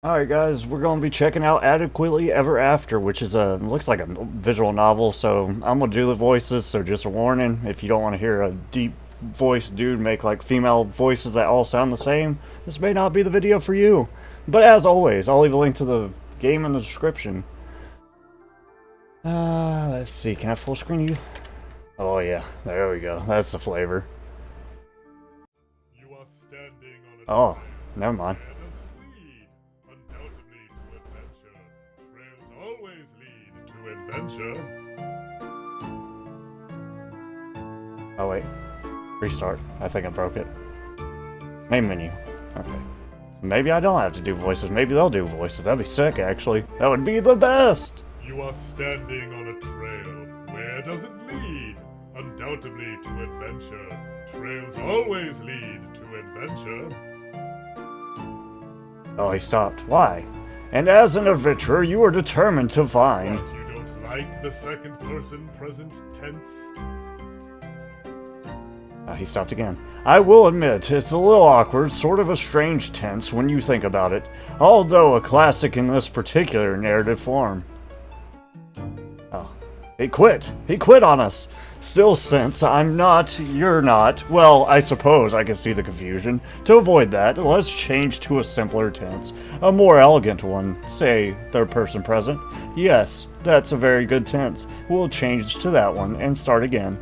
Alright guys, we're going to be checking out Adequately Ever After, which is looks like a visual novel, so I'm going to do the voices, so just a warning, if you don't want to hear a deep voice dude make like female voices that all sound the same, this may not be the video for you. But as always, I'll leave a link to the game in the description. Let's see, can I full screen you? Oh yeah, there we go, that's the flavor. You are standing on a Oh, trail. never mind. Where does it lead? Undoubtedly to adventure. Trails always lead to adventure. Oh wait, restart. I think I broke it. Main menu. Okay. Maybe I don't have to do voices. Maybe they'll do voices. That'd be sick, actually. That would be the best! You are standing on a trail. Where does it lead? Undoubtedly to adventure. Trails always lead to adventure. Oh, he stopped. Why? And as an adventurer, you are determined to find... What, you don't like the second person present tense? He stopped again. I will admit, it's a little awkward, sort of a strange tense when you think about it, although a classic in this particular narrative form. Oh. He quit! He quit on us! Still, since I'm not, you're not, well, I suppose I can see the confusion. To avoid that, let's change to a simpler tense. A more elegant one, say, third person present. Yes, that's a very good tense. We'll change to that one and start again.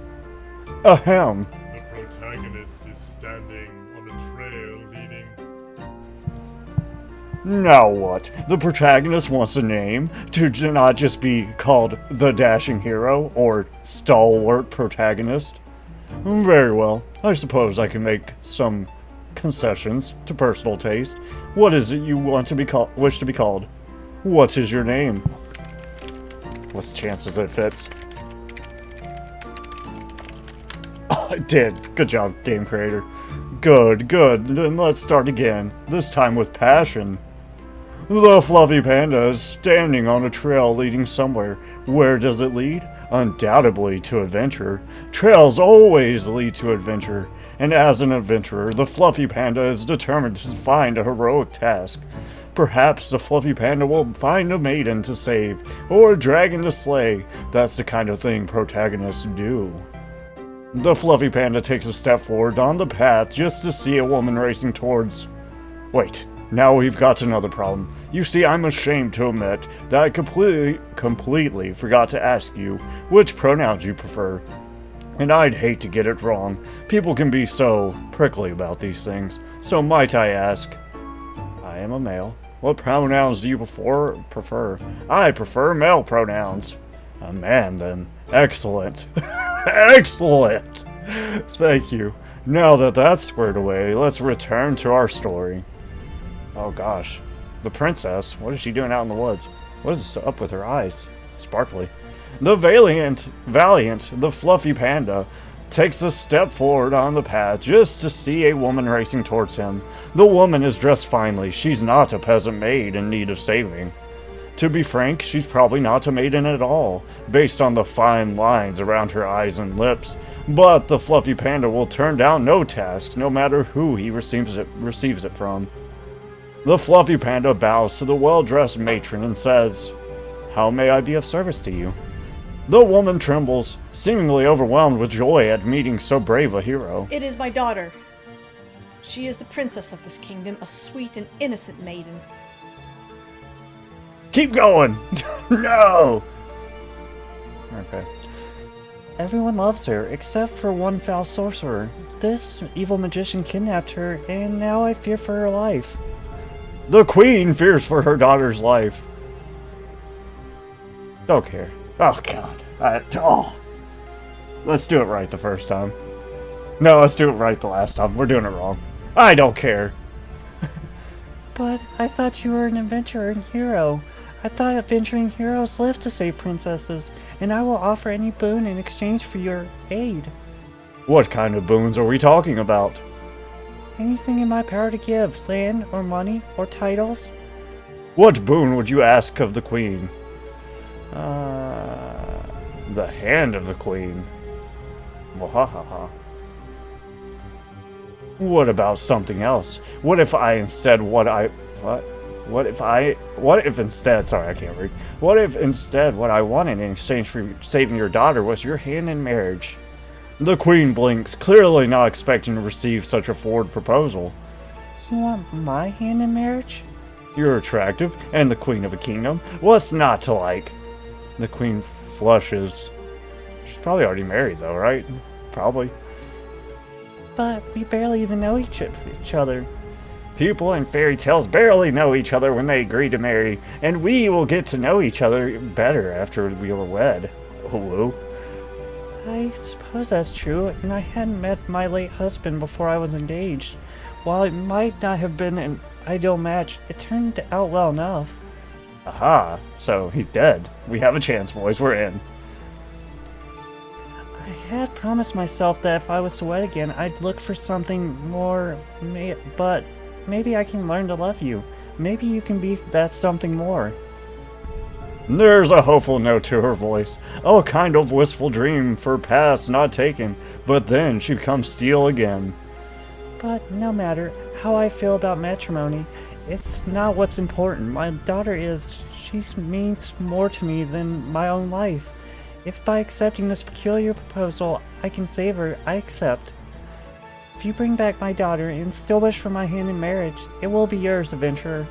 Ahem. The protagonist is standing on a trail leading. Now what? The protagonist wants a name to not just be called the dashing hero or stalwart protagonist. Very well. I suppose I can make some concessions to personal taste. What is it you want to be wish to be called? What is your name? What's the chances that it fits? Oh, it did. Good job, game creator. Good, good. Then let's start again. This time with passion. The fluffy panda is standing on a trail leading somewhere. Where does it lead? Undoubtedly to adventure. Trails always lead to adventure. And as an adventurer, the fluffy panda is determined to find a heroic task. Perhaps the fluffy panda will find a maiden to save, or a dragon to slay. That's the kind of thing protagonists do. The fluffy panda takes a step forward on the path just to see a woman racing towards... Wait. Now we've got another problem. You see, I'm ashamed to admit that I completely forgot to ask you which pronouns you prefer. And I'd hate to get it wrong. People can be so prickly about these things. So might I ask? I am a male. What pronouns do you prefer? I prefer male pronouns. A man, then. Excellent. Excellent! Thank you. Now that that's squared away, let's return to our story. Oh gosh. The princess? What is she doing out in the woods? What is up with her eyes? Sparkly. The valiant, the fluffy panda, takes a step forward on the path just to see a woman racing towards him. The woman is dressed finely. She's not a peasant maid in need of saving. To be frank, she's probably not a maiden at all, based on the fine lines around her eyes and lips. But the fluffy panda will turn down no task, no matter who he receives it from. The fluffy panda bows to the well-dressed matron and says, "How may I be of service to you?" The woman trembles, seemingly overwhelmed with joy at meeting so brave a hero. It is my daughter. She is the princess of this kingdom, a sweet and innocent maiden. Keep going! No! Okay. Everyone loves her, except for one foul sorcerer. This evil magician kidnapped her, and now I fear for her life. The queen fears for her daughter's life. Don't care. Oh god. Let's do it right the first time. No, let's do it right the last time. We're doing it wrong. I don't care. But I thought you were an adventurer and hero. I thought adventuring heroes live to save princesses, and I will offer any boon in exchange for your aid. What kind of boons are we talking about? Anything in my power to give, land or money or titles. What boon would you ask of the queen? The hand of the queen. Wahahaha. What about something else? What if I instead what? What if instead, sorry, I can't read. What if instead what I wanted in exchange for saving your daughter was your hand in marriage? The Queen blinks, clearly not expecting to receive such a forward proposal. You want my hand in marriage? You're attractive, and the Queen of a kingdom. What's not to like? The Queen flushes. She's probably already married though, right? Probably. But we barely even know each other. People in fairy tales barely know each other when they agree to marry, and we will get to know each other better after we are wed. Hello? I suppose that's true, and I hadn't met my late husband before I was engaged. While it might not have been an ideal match, it turned out well enough. Aha, so he's dead. We have a chance, boys, we're in. I had promised myself that if I was to wed again, I'd look for something more, but maybe I can learn to love you. Maybe you can be that something more. There's a hopeful note to her voice. Oh, a kind of wistful dream for past not taken, but then she becomes steel again. But no matter how I feel about matrimony, it's not what's important. My daughter she means more to me than my own life. If by accepting this peculiar proposal I can save her, I accept. If you bring back my daughter and still wish for my hand in marriage, it will be yours, adventurer.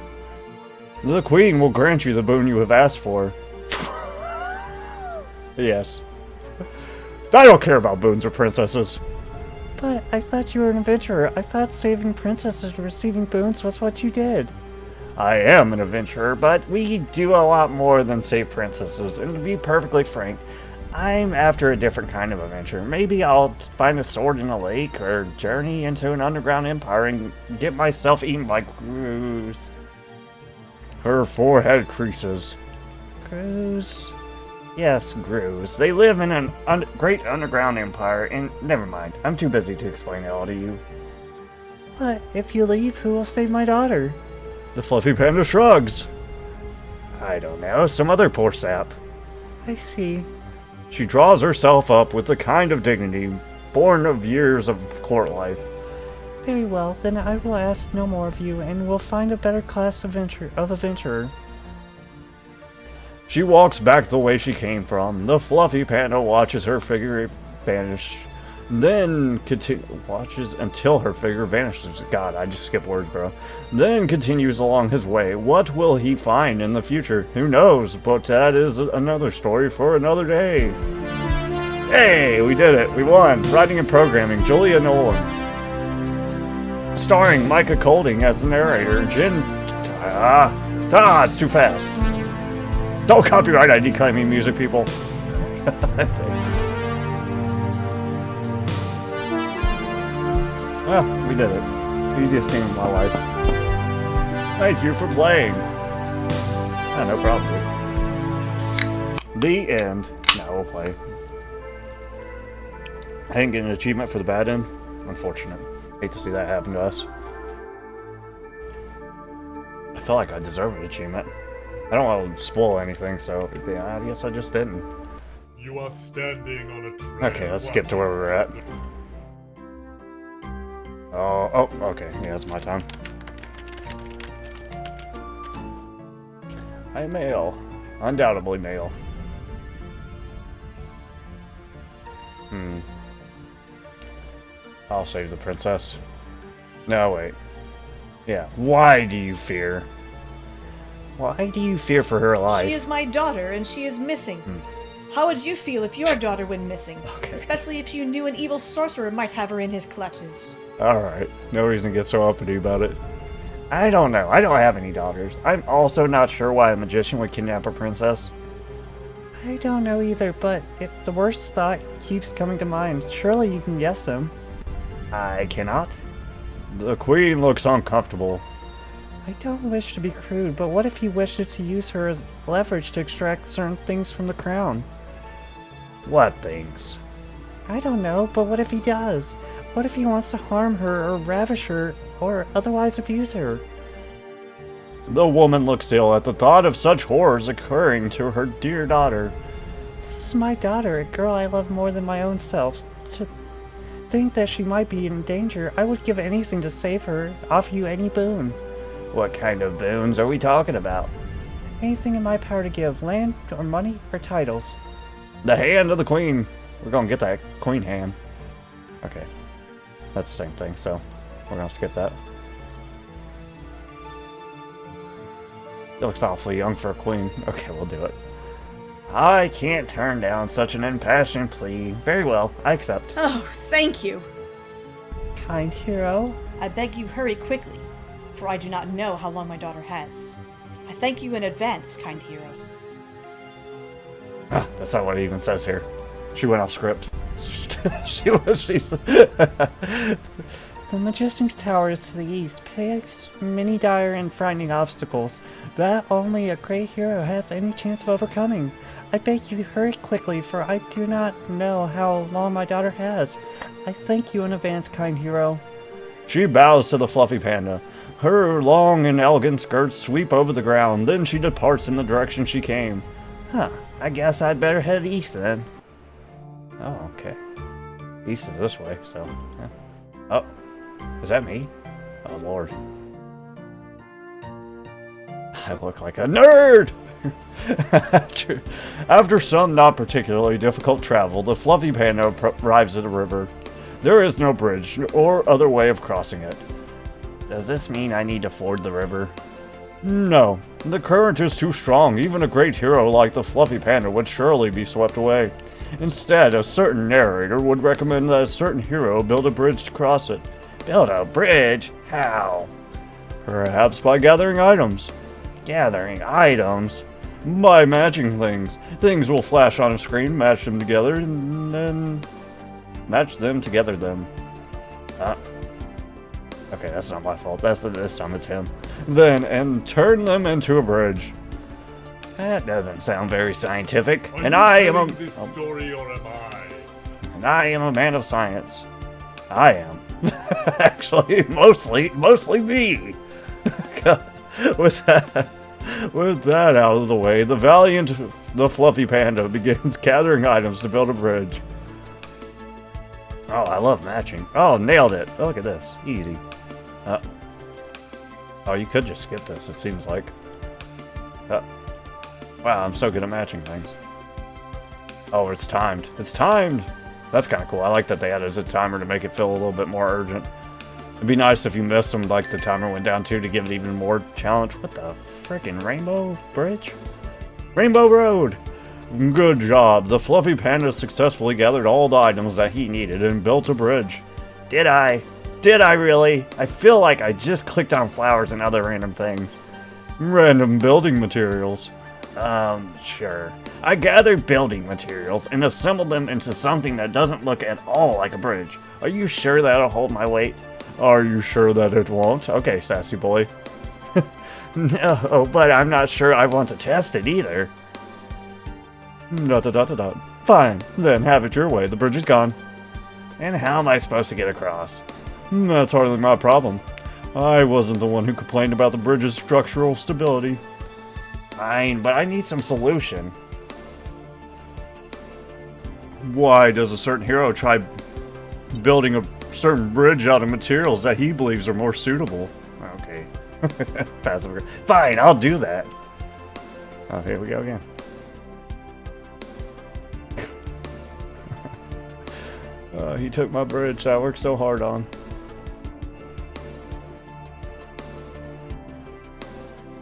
The Queen will grant you the boon you have asked for. Yes. I don't care about boons or princesses. But I thought you were an adventurer. I thought saving princesses and receiving boons was what you did. I am an adventurer, but we do a lot more than save princesses, and to be perfectly frank, I'm after a different kind of adventure. Maybe I'll find a sword in a lake, or journey into an underground empire and get myself eaten by Grooves. Her forehead creases. Grooves? Yes, Grooves. They live in an great underground empire, and never mind, I'm too busy to explain it all to you. But if you leave, who will save my daughter? The Fluffy Panda shrugs. I don't know, some other poor sap. I see. She draws herself up with the kind of dignity born of years of court life. Very well, then I will ask no more of you, and we'll find a better class of adventurer. She walks back the way she came from. The Fluffy Panda watches her figure vanish, then watches until her figure vanishes. God, I just skipped words, bro. Then continues along his way. What will he find in the future? Who knows? But that is another story for another day. Hey, we did it. We won. Writing and programming, Julia Nolan. Starring Micah Colding as the narrator. It's too fast. Don't copyright ID claiming music, people. Well, we did it. Easiest game of my life. Thank you for playing. No problem. The end. Now we'll play. I didn't get an achievement for the bad end. Unfortunate. Hate to see that happen to us. I feel like I deserve an achievement. I don't want to spoil anything, so yeah, I guess I just didn't. You are standing on a trail. Okay, let's skip to where we were at. Oh, okay. Yeah, it's my time. I'm male. Undoubtedly male. I'll save the princess. No, wait. Yeah. Why do you fear? Why do you fear for her life? She is my daughter, and she is missing. How would you feel if your daughter went missing? Okay. Especially if you knew an evil sorcerer might have her in his clutches. Alright. No reason to get so uppity about it. I don't know. I don't have any daughters. I'm also not sure why a magician would kidnap a princess. I don't know either, but the worst thought keeps coming to mind. Surely you can guess them. I cannot. The queen looks uncomfortable. I don't wish to be crude, but what if he wishes to use her as leverage to extract certain things from the crown? What things? I don't know, but what if he does? What if he wants to harm her or ravish her or otherwise abuse her? The woman looks ill at the thought of such horrors occurring to her dear daughter. This is my daughter, a girl I love more than my own self. To think that she might be in danger, I would give anything to save her, offer you any boon. What kind of boons are we talking about? Anything in my power to give, land or money or titles. The hand of the queen. We're gonna get that queen hand. Okay. That's the same thing, so we're gonna skip that. It looks awfully young for a queen. Okay, we'll do it. I can't turn down such an impassioned plea. Very well, I accept. Oh, thank you. Kind hero. I beg you hurry quickly, for I do not know how long my daughter has. I thank you in advance, kind hero. Ah, that's not what it even says here. She went off script. she's... The Magician's Tower is to the east, past many dire and frightening obstacles that only a great hero has any chance of overcoming. I beg you hurry quickly, for I do not know how long my daughter has. I thank you in advance, kind hero. She bows to the fluffy panda. Her long and elegant skirts sweep over the ground, then she departs in the direction she came. Huh, I guess I'd better head east then. Oh, okay. East is this way, so... Yeah. Oh, is that me? Oh, Lord. I look like a nerd! After some not particularly difficult travel, the fluffy panda arrives at a river. There is no bridge or other way of crossing it. Does this mean I need to ford the river? No, the current is too strong. Even a great hero like the fluffy panda would surely be swept away. Instead, a certain narrator would recommend that a certain hero build a bridge to cross it. Build a bridge? How? Perhaps by gathering items. Gathering items? By matching things. Things will flash on a screen, match them together, and then... match them together then. Okay, that's not my fault. This time it's him. Then, and turn them into a bridge. That doesn't sound very scientific. Are And you I am a... telling this story, or am I? And I am a man of science. I am. Actually, mostly me. With that out of the way, the valiant, the fluffy panda begins gathering items to build a bridge. Oh, I love matching. Oh, nailed it. Oh, look at this. Easy. Oh, you could just skip this, it seems like. Wow, I'm so good at matching things. Oh, it's timed. It's timed! That's kind of cool. I like that they added a timer to make it feel a little bit more urgent. It'd be nice if you missed them, like the timer went down too, to give it even more challenge. What the frickin' Rainbow Bridge? Rainbow Road! Good job. The fluffy panda successfully gathered all the items that he needed and built a bridge. Did I? Did I really? I feel like I just clicked on flowers and other random things. Random building materials. Sure. I gathered building materials and assembled them into something that doesn't look at all like a bridge. Are you sure that'll hold my weight? Are you sure that it won't? Okay, sassy boy. No, but I'm not sure I want to test it either. ... Fine, then have it your way. The bridge is gone. And how am I supposed to get across? That's hardly my problem. I wasn't the one who complained about the bridge's structural stability. Fine, but I need some solution. Why does a certain hero try building a certain bridge out of materials that he believes are more suitable? Okay. Passive aggressive. Fine, I'll do that. Oh, here we go again. He took my bridge that I worked so hard on.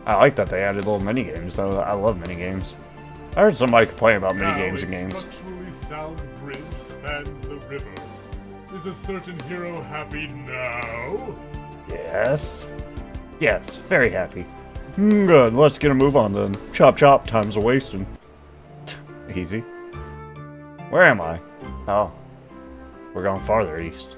I like that they added little mini games, though. I love mini games. I heard somebody complain about mini games in games. Now a structurally sound bridge spans the river. Is a certain hero happy now? Yes. Yes, very happy. Good, let's get a move on then. Chop chop, time's a wasting. Easy. Where am I? Oh. We're going farther east.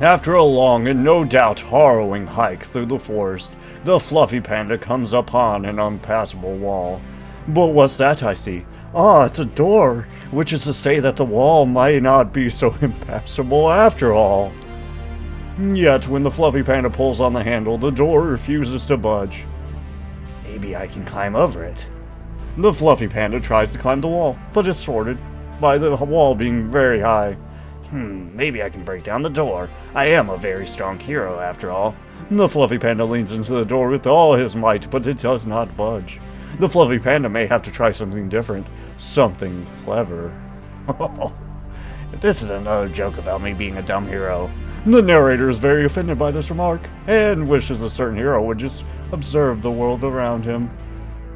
After a long and no doubt harrowing hike through the forest, the fluffy panda comes upon an unpassable wall. But what's that I see? Ah, it's a door, which is to say that the wall might not be so impassable after all. Yet, when the fluffy panda pulls on the handle, the door refuses to budge. Maybe I can climb over it. The fluffy panda tries to climb the wall, but is thwarted by the wall being very high. Maybe I can break down the door. I am a very strong hero, after all. The Fluffy Panda leans into the door with all his might, but it does not budge. The Fluffy Panda may have to try something different. Something clever. This is another joke about me being a dumb hero. The narrator is very offended by this remark, and wishes a certain hero would just observe the world around him.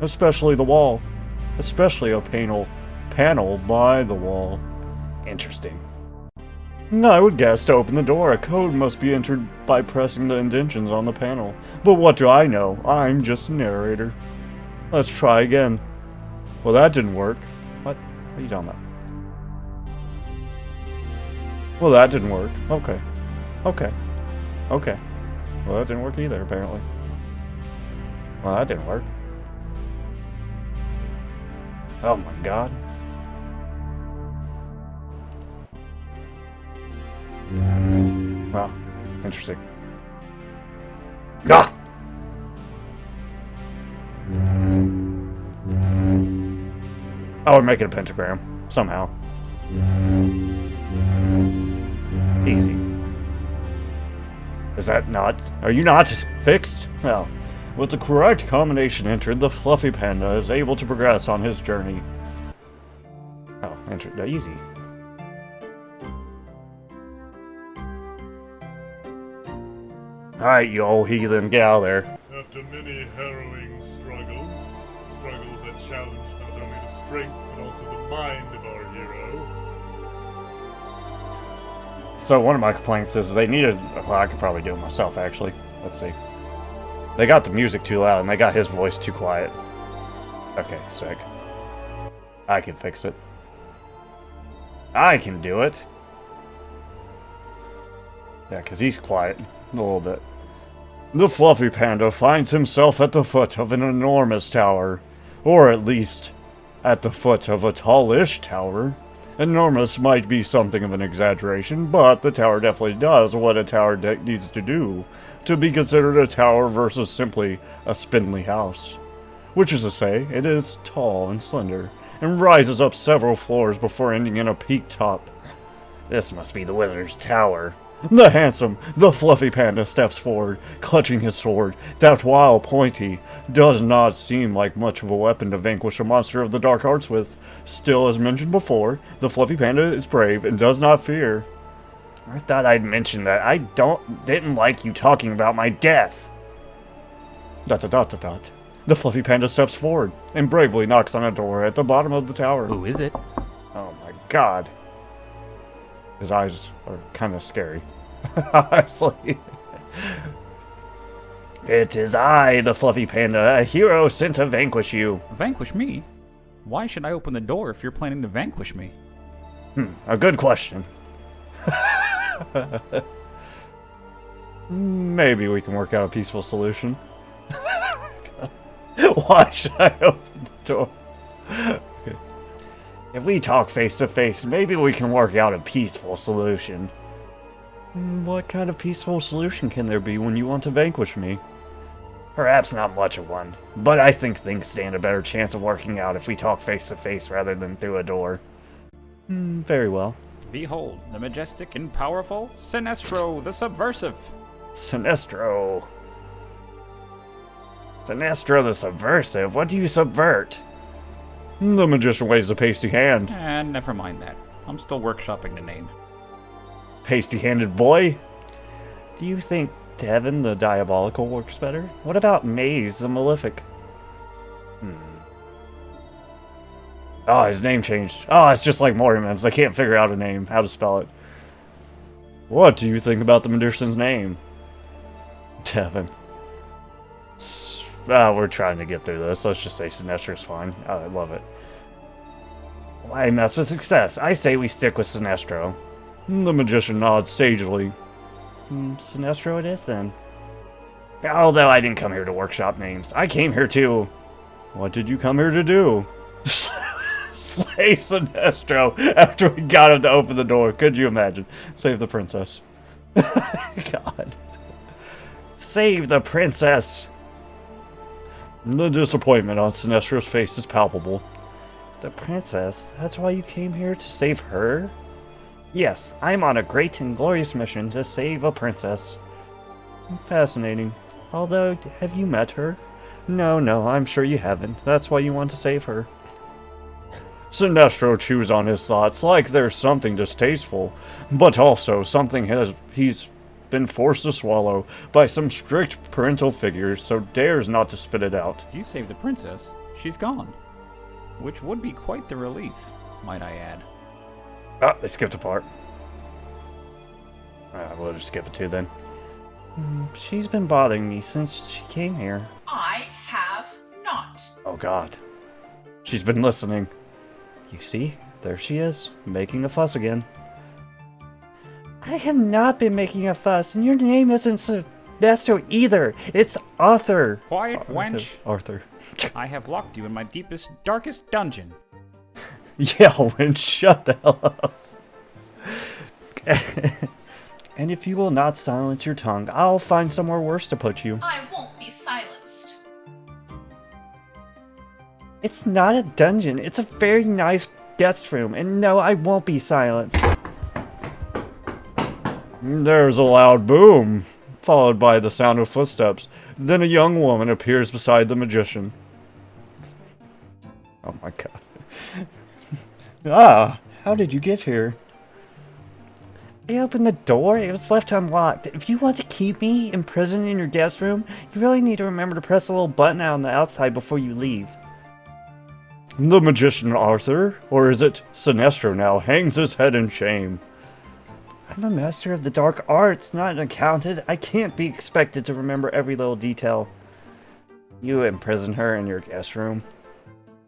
Especially the wall. Especially a panel by the wall. Interesting. I would guess to open the door, a code must be entered by pressing the indentions on the panel. But what do I know? I'm just a narrator. Let's try again. Well, that didn't work. What are you talking about? Well, that didn't work. Okay. Well, that didn't work either, apparently. Well, that didn't work. Oh my god. Wow. Interesting. Ah! I would make it a pentagram. Somehow. Easy. Is that not... Are you not fixed? No. With the correct combination entered, the Fluffy Panda is able to progress on his journey. Oh, easy. Alright, you old heathen, get out of there. After many harrowing struggles that challenged not only the strength but also the mind of our hero. So one of my complaints is they needed... Well, I could probably do it myself, actually. Let's see. They got the music too loud, and they got his voice too quiet. Okay, sick. I can fix it. I can do it. Yeah, because he's quiet. A little bit. The Fluffy Panda finds himself at the foot of an enormous tower. Or at least, at the foot of a tallish tower. Enormous might be something of an exaggeration, but the tower definitely does what a tower needs to do to be considered a tower versus simply a spindly house. Which is to say, it is tall and slender, and rises up several floors before ending in a peak top. This must be the Wizard's Tower. The Fluffy Panda steps forward, clutching his sword, that while pointy, does not seem like much of a weapon to vanquish a monster of the dark arts with. Still, as mentioned before, the Fluffy Panda is brave and does not fear. I thought I'd mention that I didn't like you talking about my death. ... The Fluffy Panda steps forward and bravely knocks on a door at the bottom of the tower. Who is it? Oh my god. His eyes are kind of scary. Honestly. It is I, the Fluffy Panda, a hero sent to vanquish you. Vanquish me? Why should I open the door if you're planning to vanquish me? A good question. Maybe we can work out a peaceful solution. Why should I open the door? If we talk face to face, maybe we can work out a peaceful solution. What kind of peaceful solution can there be when you want to vanquish me? Perhaps not much of one, but I think things stand a better chance of working out if we talk face to face rather than through a door. Very well. Behold, the majestic and powerful Sinestro the Subversive. Sinestro the Subversive? What do you subvert? The magician waves a pasty hand. And never mind that. I'm still workshopping the name. Pasty-handed boy? Do you think Devin the Diabolical works better? What about Maze the Malefic? Oh, his name changed. Oh, it's just like Mortimer's. I can't figure out a name, how to spell it. What do you think about the magician's name? Devin. We're trying to get through this. Let's just say Sinestro's fine. I love it. Why mess with success? I say we stick with Sinestro. The magician nods sagely. Sinestro it is then. Although I didn't come here to workshop names. I came here to... What did you come here to do? Slay Sinestro after we got him to open the door. Could you imagine? Save the princess. God. Save the princess. The disappointment on Sinestro's face is palpable. The princess? That's why you came here, to save her? Yes, I'm on a great and glorious mission to save a princess. Fascinating. Although, have you met her? No, I'm sure you haven't. That's why you want to save her. Sinestro chews on his thoughts like there's something distasteful, but also something he's been forced to swallow by some strict parental figures, so dares not to spit it out. If you save the princess, she's gone. Which would be quite the relief, might I add. Ah, they skipped a part. We'll just skip it too then. She's been bothering me since she came here. I have not. Oh god. She's been listening. You see? There she is, making a fuss again. I have not been making a fuss, and your name isn't Sinestro either. It's Arthur. Quiet, wench. Arthur. I have locked you in my deepest, darkest dungeon. Yeah, wench, shut the hell up. And if you will not silence your tongue, I'll find somewhere worse to put you. I won't be silenced. It's not a dungeon. It's a very nice guest room. And no, I won't be silenced. There's a loud boom, followed by the sound of footsteps. Then a young woman appears beside the magician. Oh my god. Ah, how did you get here? I opened the door. It was left unlocked. If you want to keep me imprisoned in your guest room, you really need to remember to press the little button out on the outside before you leave. The magician Arthur, or is it Sinestro now, hangs his head in shame. I'm a master of the dark arts, not an accountant. I can't be expected to remember every little detail. You imprison her in your guest room.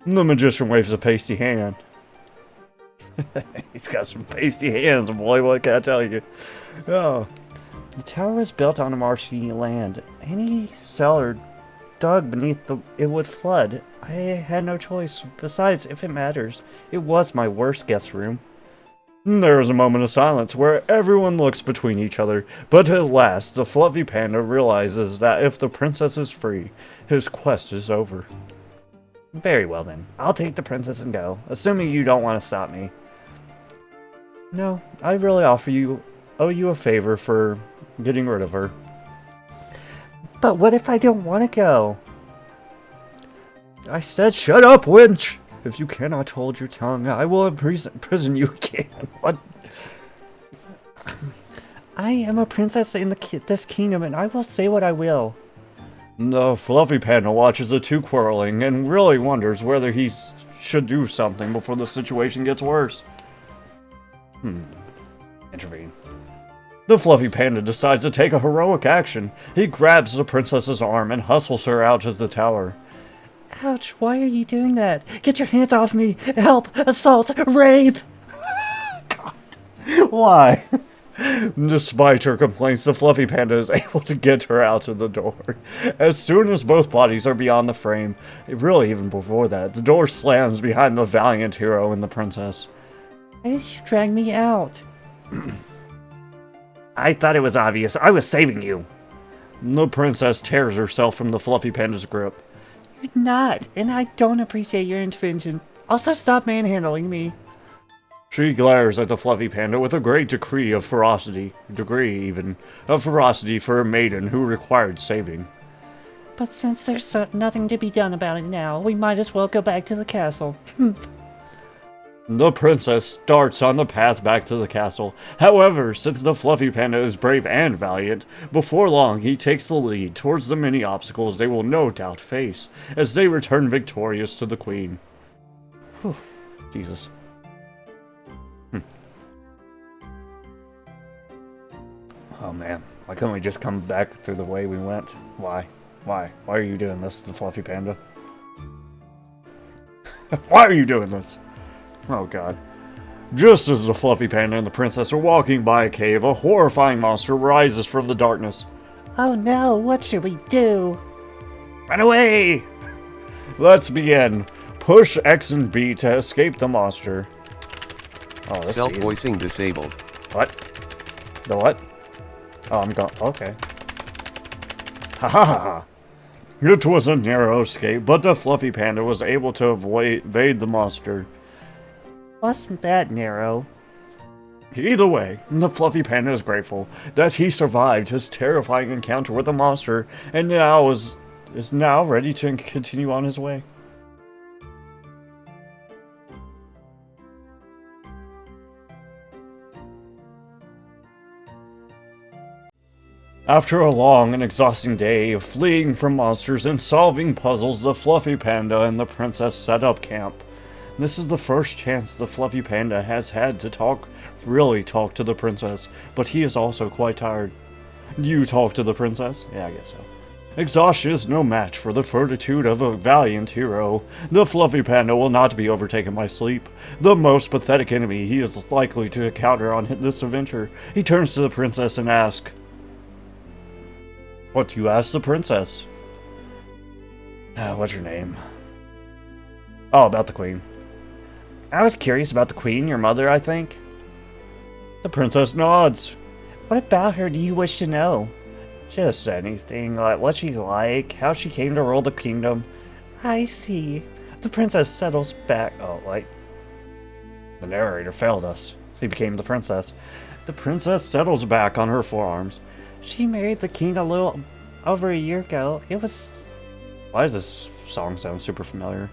The magician waves a pasty hand. He's got some pasty hands, boy, what can I tell you? Oh. The tower was built on a marshy land. Any cellar dug beneath it would flood. I had no choice. Besides, if it matters, it was my worst guest room. There is a moment of silence where everyone looks between each other, but at last the fluffy panda realizes that if the princess is free, his quest is over. Very well then. I'll take the princess and go, assuming you don't want to stop me. No, I really owe you a favor for getting rid of her. But what if I don't want to go? I said shut up, wench! If you cannot hold your tongue, I will imprison you again. What? I am a princess in this kingdom, and I will say what I will. The fluffy panda watches the two quarreling and really wonders whether he should do something before the situation gets worse. Intervene. The fluffy panda decides to take a heroic action. He grabs the princess's arm and hustles her out of the tower. Ouch, why are you doing that? Get your hands off me! Help! Assault! Rape! God. Why? Despite her complaints, the fluffy panda is able to get her out of the door. As soon as both bodies are beyond the frame, really even before that, the door slams behind the valiant hero and the princess. Why did you drag me out? I thought it was obvious. I was saving you. The princess tears herself from the fluffy panda's grip. You're not, and I don't appreciate your intervention. Also, stop manhandling me. She glares at the fluffy panda with a great degree of ferocity for a maiden who required saving. But since there's nothing to be done about it now, we might as well go back to the castle. The princess starts on the path back to the castle. However, since the fluffy panda is brave and valiant, before long he takes the lead towards the many obstacles they will no doubt face as they return victorious to the queen. Whew. Jesus. Oh man, why couldn't we just come back through the way we went? Why? Why are you doing this, the fluffy panda? Why are you doing this? Oh god. Just as the fluffy panda and the princess are walking by a cave, a horrifying monster rises from the darkness. Oh no, what should we do? Run away! Let's begin. Push X and B to escape the monster. Oh, that's Self-voicing disabled. What? The what? Oh, I'm gone. Okay. Ha ha ha ha. It was a narrow escape, but the fluffy panda was able to evade the monster. Wasn't that narrow? Either way, the Fluffy Panda is grateful that he survived his terrifying encounter with the monster and now is now ready to continue on his way. After a long and exhausting day of fleeing from monsters and solving puzzles, the Fluffy Panda and the princess set up camp. This is the first chance the Fluffy Panda has had to really talk to the princess, but he is also quite tired. You talk to the princess? Yeah, I guess so. Exhaustion is no match for the fortitude of a valiant hero. The Fluffy Panda will not be overtaken by sleep. The most pathetic enemy he is likely to encounter on this adventure. He turns to the princess and asks, "What do you ask the princess?" What's your name? Oh, about the queen. I was curious about the queen, your mother, I think. The princess nods. What about her do you wish to know? Just anything, like what she's like, how she came to rule the kingdom. I see. The princess settles back. Oh, wait. The narrator failed us. She became the princess. The princess settles back on her forearms. She married the king a little over a year ago. It was... Why does this song sound super familiar?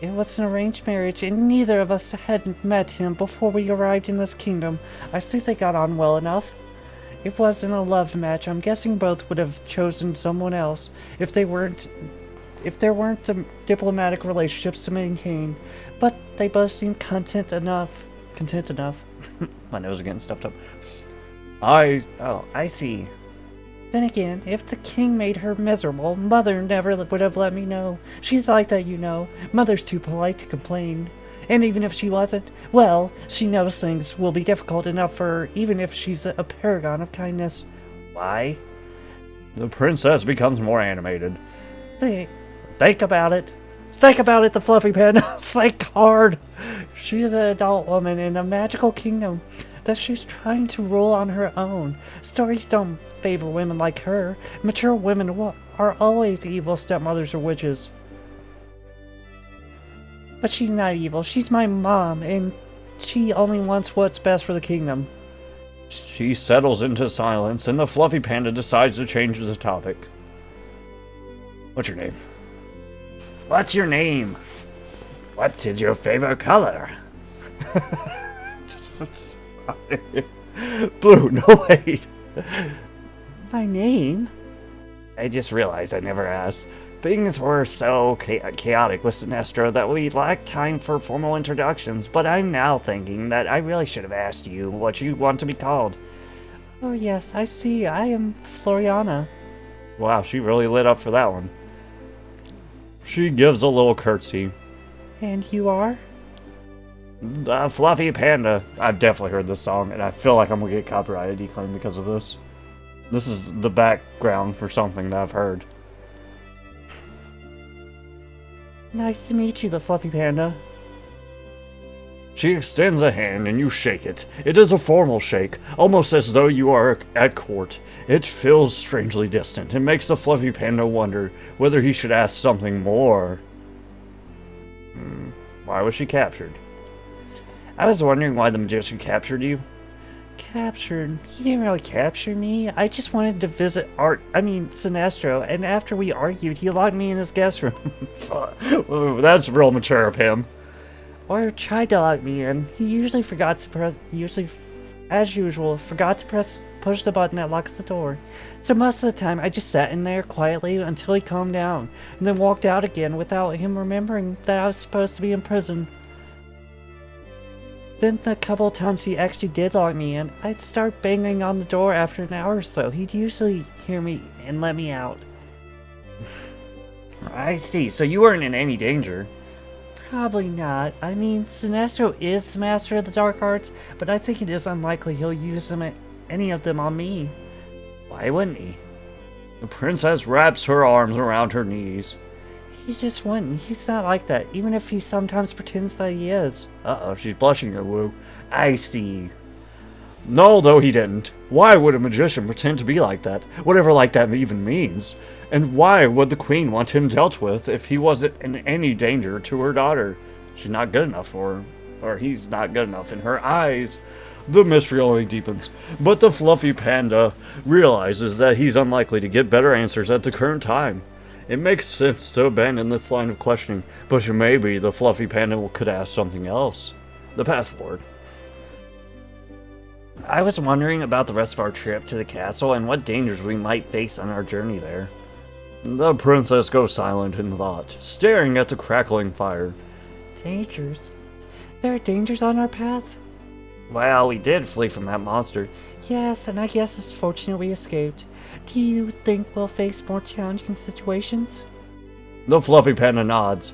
It was an arranged marriage, and neither of us had met him before we arrived in this kingdom. I think they got on well enough. It wasn't a love match. I'm guessing both would have chosen someone else if there weren't diplomatic relationships to maintain. But they both seemed content enough. My nose is getting stuffed up. I see. Then again, if the king made her miserable, Mother never would have let me know. She's like that, you know. Mother's too polite to complain. And even if she wasn't, well, she knows things will be difficult enough for her, even if she's a paragon of kindness. Why? The princess becomes more animated. Think about it. Think about it, the Fluffy Panda. Think hard. She's an adult woman in a magical kingdom that she's trying to rule on her own. Stories don't favor women like her. Mature women are always evil stepmothers or witches. But she's not evil. She's my mom, and she only wants what's best for the kingdom. She settles into silence, and the Fluffy Panda decides to change the topic. What's your name? What's your name? What is your favorite color? Sorry. Blue, no wait. My name? I just realized I never asked. Things were so chaotic with Sinestro that we lacked time for formal introductions, but I'm now thinking that I really should have asked you what you want to be called. Oh yes, I see. I am Floriana. Wow, she really lit up for that one. She gives a little curtsy. And you are? The Fluffy Panda. I've definitely heard this song, and I feel like I'm gonna get copyright declaimed because of this. This is the background for something that I've heard. Nice to meet you, the Fluffy Panda. She extends a hand and you shake it. It is a formal shake, almost as though you are at court. It feels strangely distant and makes the Fluffy Panda wonder whether he should ask something more. Why was she captured? I was wondering why the magician captured you. Captured? He didn't really capture me. I just wanted to visit Sinestro, and after we argued, he locked me in his guest room. That's real mature of him. Or tried to lock me in. He as usual, forgot to push the button that locks the door. So most of the time, I just sat in there quietly until he calmed down, and then walked out again without him remembering that I was supposed to be in prison. Then the couple of times he actually did lock me in, I'd start banging on the door after an hour or so. He'd usually hear me and let me out. I see, so you weren't in any danger. Probably not. I mean, Sinestro is the master of the dark arts, but I think it is unlikely he'll use any of them on me. Why wouldn't he? The princess wraps her arms around her knees. He just wouldn't. He's not like that, even if he sometimes pretends that he is. Uh-oh, she's blushing at Woo. I see. No, though he didn't. Why would a magician pretend to be like that? Whatever like that even means. And why would the queen want him dealt with if he wasn't in any danger to her daughter? She's not good enough for her. or he's not good enough in her eyes. The mystery only deepens, but the fluffy panda realizes that he's unlikely to get better answers at the current time. It makes sense to abandon this line of questioning, but maybe the fluffy panda could ask something else. The path forward. I was wondering about the rest of our trip to the castle and what dangers we might face on our journey there. The princess goes silent in thought, staring at the crackling fire. Dangers? There are dangers on our path? Well, we did flee from that monster. Yes, and I guess it's fortunate we escaped. Do you think we'll face more challenging situations? The fluffy panda nods.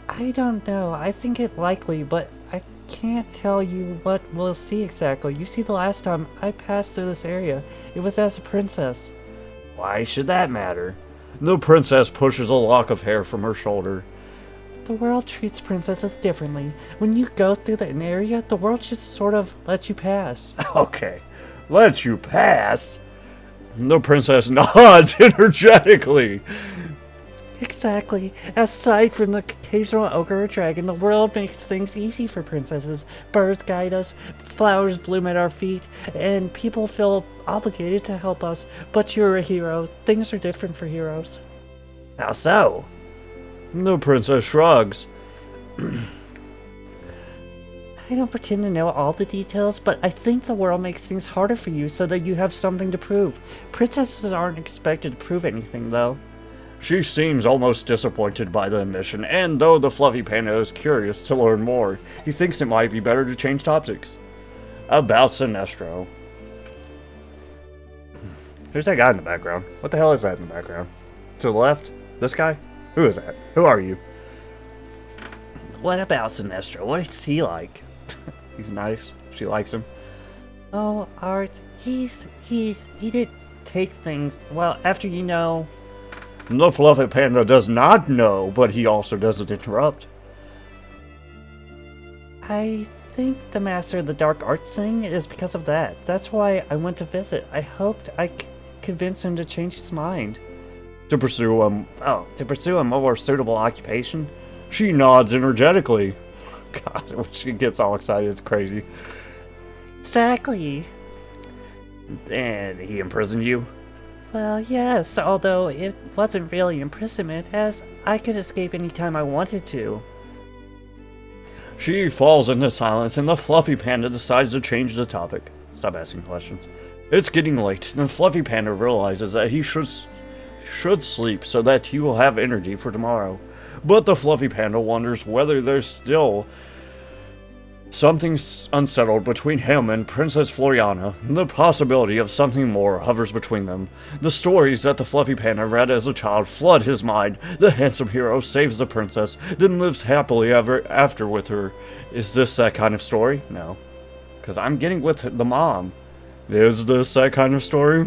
I don't know. I think it likely, but I can't tell you what we'll see exactly. You see, the last time I passed through this area, it was as a princess. Why should that matter? The princess pushes a lock of hair from her shoulder. The world treats princesses differently. When you go through an area, the world just sort of lets you pass. Okay, lets you pass? The princess nods energetically. Exactly. Aside from the occasional ogre or dragon, the world makes things easy for princesses. Birds guide us, flowers bloom at our feet, and people feel obligated to help us. But you're a hero. Things are different for heroes. How so? The princess shrugs. I don't pretend to know all the details, but I think the world makes things harder for you so that you have something to prove. Princesses aren't expected to prove anything, though. She seems almost disappointed by the admission, and though the fluffy panda is curious to learn more, he thinks it might be better to change topics. About Sinestro. Who's that guy in the background? What the hell is that in the background? To the left? This guy? Who is that? Who are you? What about Sinestro? What is he like? He's nice. She likes him. Oh, Art, he did take things, well, after you know. The fluffy panda does not know, but he also doesn't interrupt. I think the master of the dark arts thing is because of that. That's why I went to visit. I hoped I could convince him to change his mind. To pursue To pursue a more suitable occupation? She nods energetically. God, when she gets all excited, it's crazy. Exactly. And he imprisoned you? Well, yes, although it wasn't really imprisonment, as I could escape anytime I wanted to. She falls into silence, and the fluffy panda decides to change the topic. Stop asking questions. It's getting late, and the fluffy panda realizes that he should sleep so that he will have energy for tomorrow. But the fluffy panda wonders whether there's still something unsettled between him and Princess Floriana. The possibility of something more hovers between them. The stories that the fluffy panda read as a child flood his mind. The handsome hero saves the princess, then lives happily ever after with her. Is this that kind of story? No. Because I'm getting with the mom. Is this that kind of story?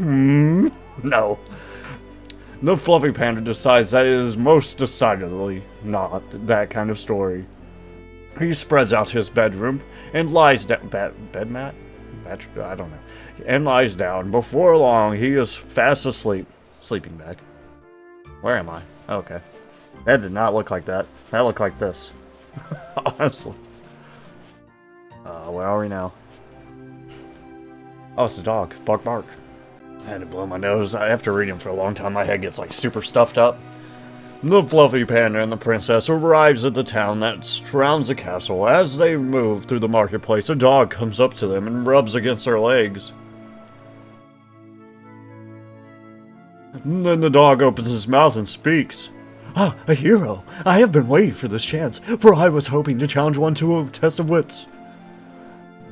No. The fluffy panda decides that it is most decidedly not that kind of story. He spreads out his bedroom and lies down. Bed mat? I don't know. And lies down. Before long, he is fast asleep. Sleeping bag. Where am I? Okay. That did not look like that. That looked like this. Honestly. Where are we now? Oh, it's the dog. Bark, bark. I had to blow my nose. After reading for a long time, my head gets like super stuffed up. The fluffy panda and the princess arrives at the town that surrounds the castle. As they move through the marketplace, a dog comes up to them and rubs against their legs. And then the dog opens his mouth and speaks. Ah, a hero! I have been waiting for this chance, for I was hoping to challenge one to a test of wits.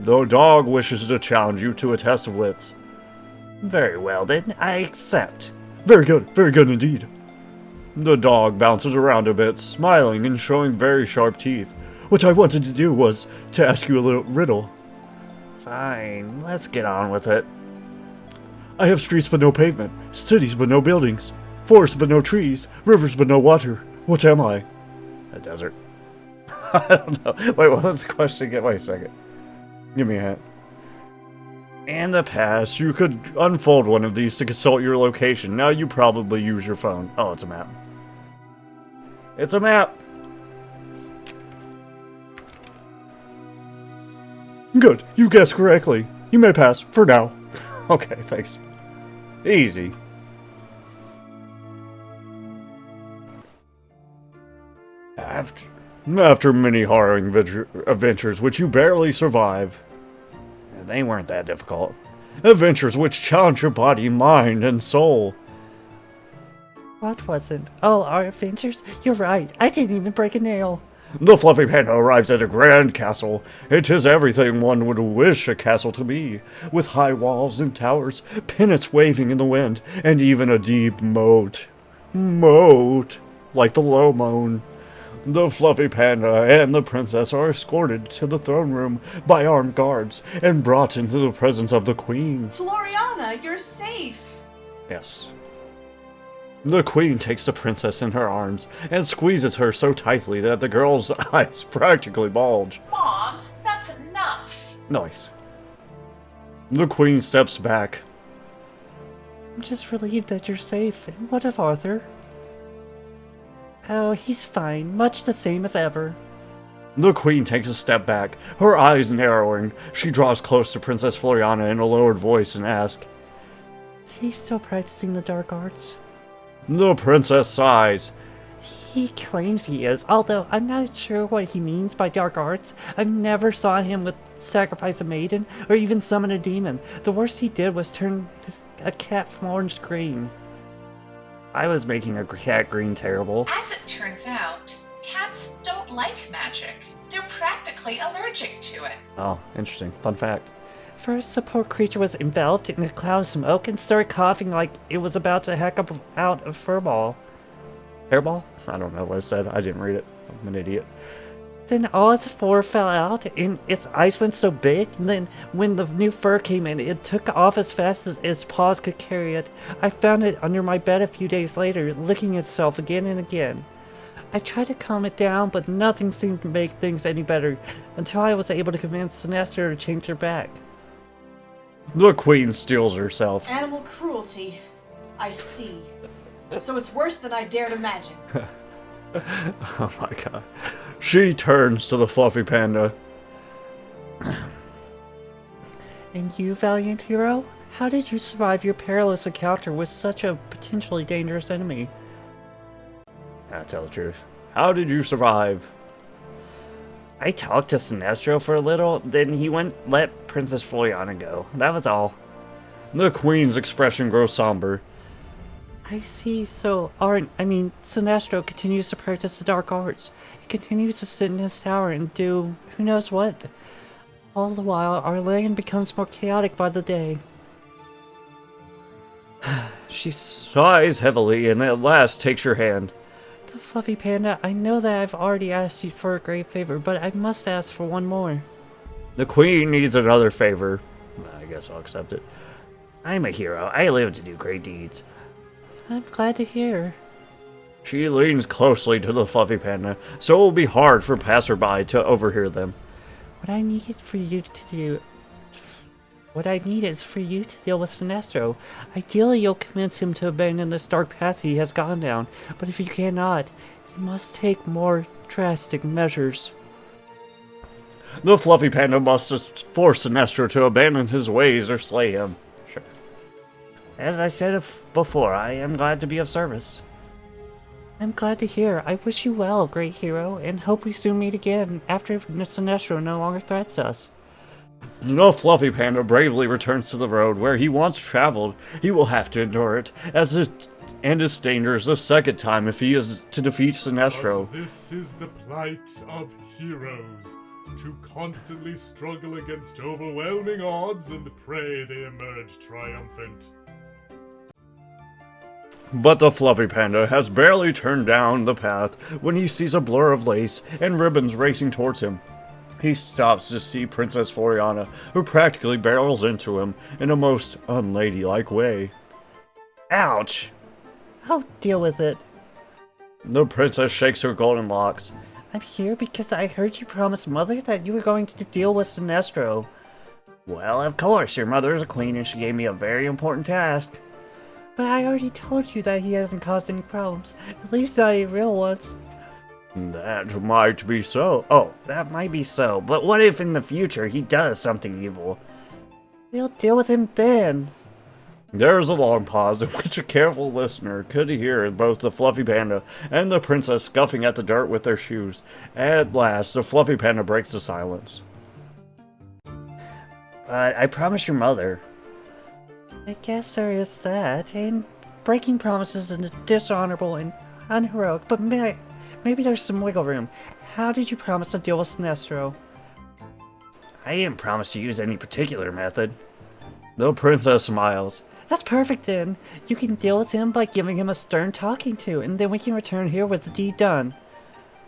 The dog wishes to challenge you to a test of wits. Very well then, I accept. Very good indeed. The dog bounces around a bit, smiling and showing very sharp teeth. What I wanted to do was to ask you a little riddle. Fine, let's get on with it. I have streets but no pavement, cities but no buildings, forests but no trees, rivers but no water. What am I? A desert. I don't know. Wait, what was the question again? Wait a second. Give me a hint. In the past, you could unfold one of these to consult your location. Now you probably use your phone. Oh, it's a map. It's a map! Good, you guessed correctly. You may pass, for now. Okay, thanks. Easy. After many harrowing adventures which you barely survive. They weren't that difficult. Adventures which challenge your body, mind, and soul. What wasn't? Oh, our adventures? You're right. I didn't even break a nail. The Fluffy Panda arrives at a grand castle. It is everything one would wish a castle to be, with high walls and towers, pennants waving in the wind, and even a deep moat. Moat, like the low moan. The Fluffy Panda and the princess are escorted to the throne room by armed guards and brought into the presence of the queen. Floriana, you're safe! Yes. The queen takes the princess in her arms and squeezes her so tightly that the girl's eyes practically bulge. Mom, that's enough. Nice. The queen steps back. I'm just relieved that you're safe. And what of Arthur? Oh, he's fine. Much the same as ever. The queen takes a step back, her eyes narrowing. She draws close to Princess Floriana in a lowered voice and asks, Is he still practicing the dark arts? The princess sighs. He claims he is, although I'm not sure what he means by dark arts. I've never saw him with sacrifice a maiden, or even summon a demon. The worst he did was turn a cat from orange green. I was making a cat green terrible. As it turns out, cats don't like magic. They're practically allergic to it. Oh, interesting. Fun fact. First, the poor creature was enveloped in a cloud of smoke and started coughing like it was about to hack up out a furball. Hairball? I don't know what it said. I didn't read it. I'm an idiot. Then all its fur fell out, and its eyes went so big, and then when the new fur came in, it took off as fast as its paws could carry it. I found it under my bed a few days later, licking itself again and again. I tried to calm it down, but nothing seemed to make things any better, until I was able to convince Sinestro to change her back. The queen steels herself. Animal cruelty. I see. So it's worse than I dared imagine. Oh my god. She turns to the Fluffy Panda. And you, valiant hero? How did you survive your perilous encounter with such a potentially dangerous enemy? I'll tell the truth. How did you survive? I talked to Sinestro for a little, then he let Princess Floriana go. That was all. The queen's expression grows somber. I see, so Sinestro continues to practice the dark arts. He continues to sit in his tower and do who knows what. All the while, our land becomes more chaotic by the day. She sighs heavily and at last takes your hand. The Fluffy Panda, I know that I've already asked you for a great favor, but I must ask for one more. The queen needs another favor. I guess I'll accept it. I'm a hero. I live to do great deeds. I'm glad to hear. She leans closely to the Fluffy Panda, so it will be hard for passerby to overhear them. What I need is for you to deal with Sinestro. Ideally, you'll convince him to abandon this dark path he has gone down, but if you cannot, you must take more drastic measures. The Fluffy Panda must force Sinestro to abandon his ways or slay him. Sure. As I said before, I am glad to be of service. I'm glad to hear. I wish you well, great hero, and hope we soon meet again after Sinestro no longer threats us. The Fluffy Panda bravely returns to the road where he once traveled. He will have to endure it, and its dangers the second time if he is to defeat Sinestro. But this is the plight of heroes, to constantly struggle against overwhelming odds and pray they emerge triumphant. But the Fluffy Panda has barely turned down the path when he sees a blur of lace and ribbons racing towards him. He stops to see Princess Floriana, who practically barrels into him in a most unladylike way. Ouch! I'll deal with it. The princess shakes her golden locks. I'm here because I heard you promise Mother that you were going to deal with Sinestro. Well, of course, your mother is a queen and she gave me a very important task. But I already told you that he hasn't caused any problems. At least not any real ones. That might be so. Oh, that might be so, but what if in the future he does something evil? We'll deal with him then. There's a long pause in which a careful listener could hear both the Fluffy Panda and the princess scuffing at the dirt with their shoes. At last, the Fluffy Panda breaks the silence. But I promised your mother. I guess there is that, and breaking promises is dishonorable and unheroic, but maybe there's some wiggle room. How did you promise to deal with Sinestro? I didn't promise to use any particular method. The princess smiles. That's perfect then. You can deal with him by giving him a stern talking to, and then we can return here with the deed done.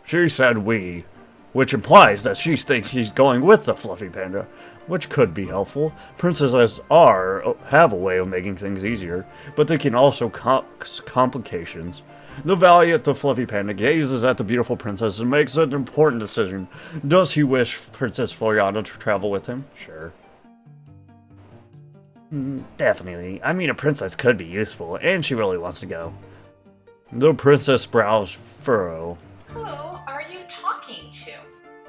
She said we, which implies that she thinks she's going with the Fluffy Panda, which could be helpful. Princesses have a way of making things easier, but they can also cause complications. The valiant the Fluffy Panda gazes at the beautiful princess and makes an important decision. Does he wish Princess Floriana to travel with him? Sure. Definitely. I mean, a princess could be useful, and she really wants to go. The princess brows furrow. Who are you talking to?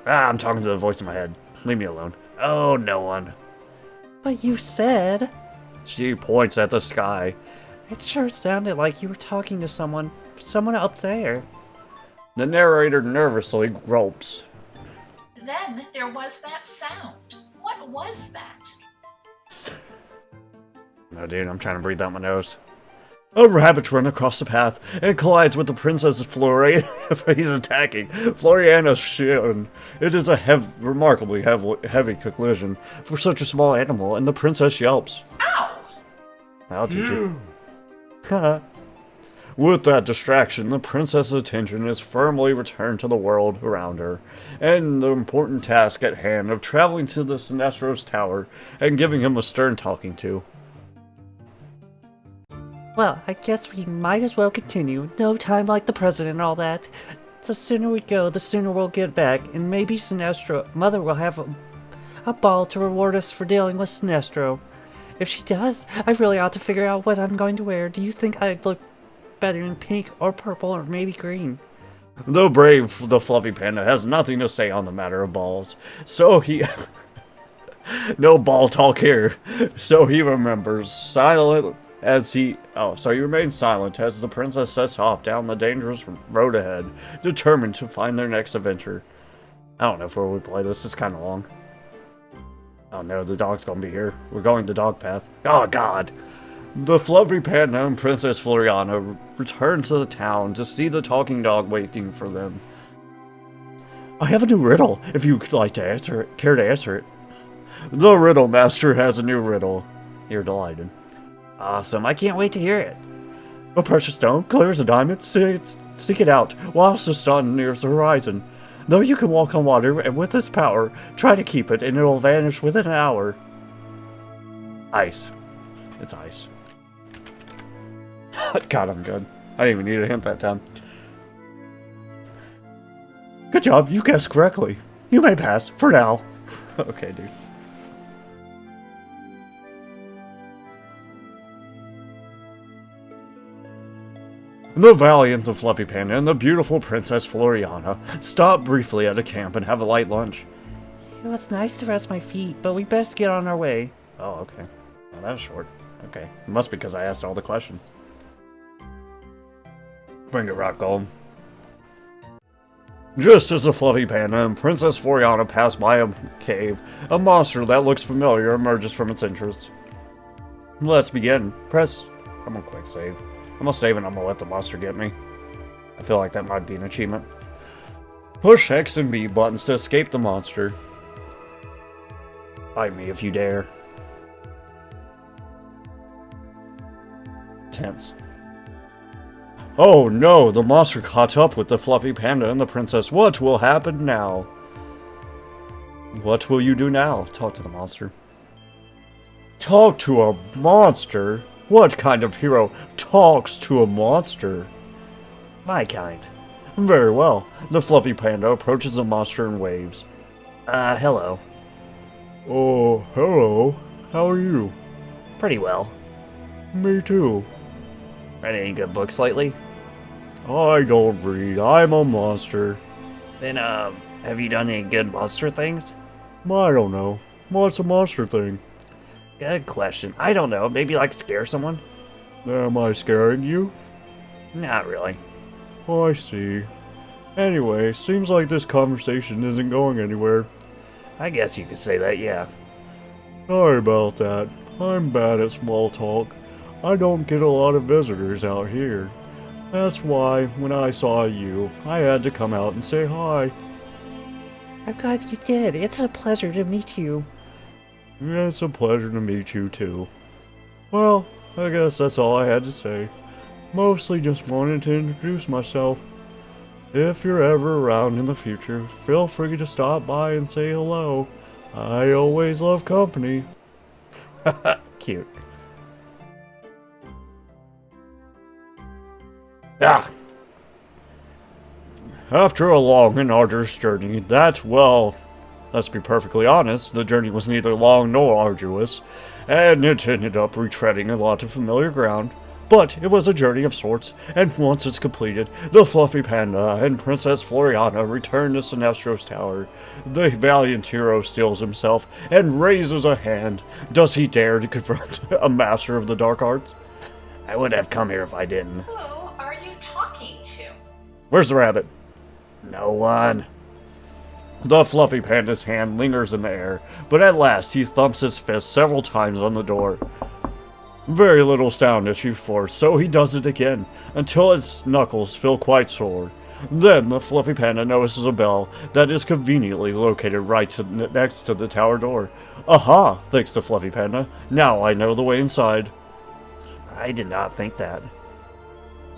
I'm talking to the voice in my head. Leave me alone. Oh, no one. But you said... She points at the sky. It sure sounded like you were talking to someone up there. The narrator nervously gulps. Then there was that sound. What was that? No, dude, I'm trying to breathe out my nose. A rabbit runs across the path and collides with the princess's Floriana. He's attacking Floriana's shin. It is a remarkably heavy collision for such a small animal, and the princess yelps. Ow! I'll teach you. With that distraction, the princess's attention is firmly returned to the world around her, and the important task at hand of traveling to the Sinestro's tower and giving him a stern talking to. Well, I guess we might as well continue. No time like the present and all that. The sooner we go, the sooner we'll get back, and maybe Mother will have a ball to reward us for dealing with Sinestro. If she does, I really ought to figure out what I'm going to wear. Do you think I'd look better in pink or purple or maybe green? The Fluffy Panda has nothing to say on the matter of balls, so he... No ball talk here. So he remembers silent... So he remains silent as the princess sets off down the dangerous road ahead, determined to find their next adventure. I don't know if we play this, it's kind of long. Oh no, the dog's gonna be here. We're going the dog path. Oh god! The Fluffy Panda and Princess Floriana return to the town to see the talking dog waiting for them. I have a new riddle, if you'd like to care to answer it. The Riddle Master has a new riddle. You're delighted. Awesome, I can't wait to hear it. A precious stone, clear as a diamond, seek it out, whilst the sun nears the horizon. Though you can walk on water, and with this power, try to keep it, and it'll vanish within an hour. Ice. It's ice. God, I'm good. I didn't even need a hint that time. Good job, you guessed correctly. You may pass, for now. Okay, dude. The valiant the Fluffy Panda and the beautiful Princess Floriana stop briefly at a camp and have a light lunch. It was nice to rest my feet, but we best get on our way. Oh, okay. Well, that was short. Okay. It must be because I asked all the questions. Bring it, Rock Golem. Just as the Fluffy Panda and Princess Floriana pass by a cave, a monster that looks familiar emerges from its entrance. Let's begin. I'm gonna quick save. I'm gonna save and I'm gonna let the monster get me. I feel like that might be an achievement. Push X and B buttons to escape the monster. Bite me if you dare. Tense. Oh no, the monster caught up with the Fluffy Panda and the princess. What will happen now? What will you do now? Talk to the monster. Talk to a monster? What kind of hero talks to a monster? My kind. Very well. The Fluffy Panda approaches the monster and waves. Hello. Oh, hello. How are you? Pretty well. Me too. Read any good books lately? I don't read. I'm a monster. Then, have you done any good monster things? I don't know. What's a monster thing? Good question. I don't know. Maybe like scare someone? Am I scaring you? Not really. I see. Anyway, seems like this conversation isn't going anywhere. I guess you could say that, yeah. Sorry about that. I'm bad at small talk. I don't get a lot of visitors out here. That's why, when I saw you, I had to come out and say hi. I'm glad you did. It's a pleasure to meet you. It's a pleasure to meet you too. Well, I guess that's all I had to say. Mostly just wanted to introduce myself. If you're ever around in the future, feel free to stop by and say hello. I always love company. Cute. Ah! After a long and arduous journey, let's be perfectly honest, the journey was neither long nor arduous, and it ended up retreading a lot of familiar ground. But it was a journey of sorts, and once it's completed, the Fluffy Panda and Princess Floriana return to Sinestro's tower. The valiant hero steels himself and raises a hand. Does he dare to confront a master of the dark arts? I would have come here if I didn't. Who are you talking to? Where's the rabbit? No one. The Fluffy Panda's hand lingers in the air, but at last he thumps his fist several times on the door. Very little sound issues forth, so he does it again, until his knuckles feel quite sore. Then the Fluffy Panda notices a bell that is conveniently located next to the tower door. Aha, thinks the Fluffy Panda. Now I know the way inside. I did not think that.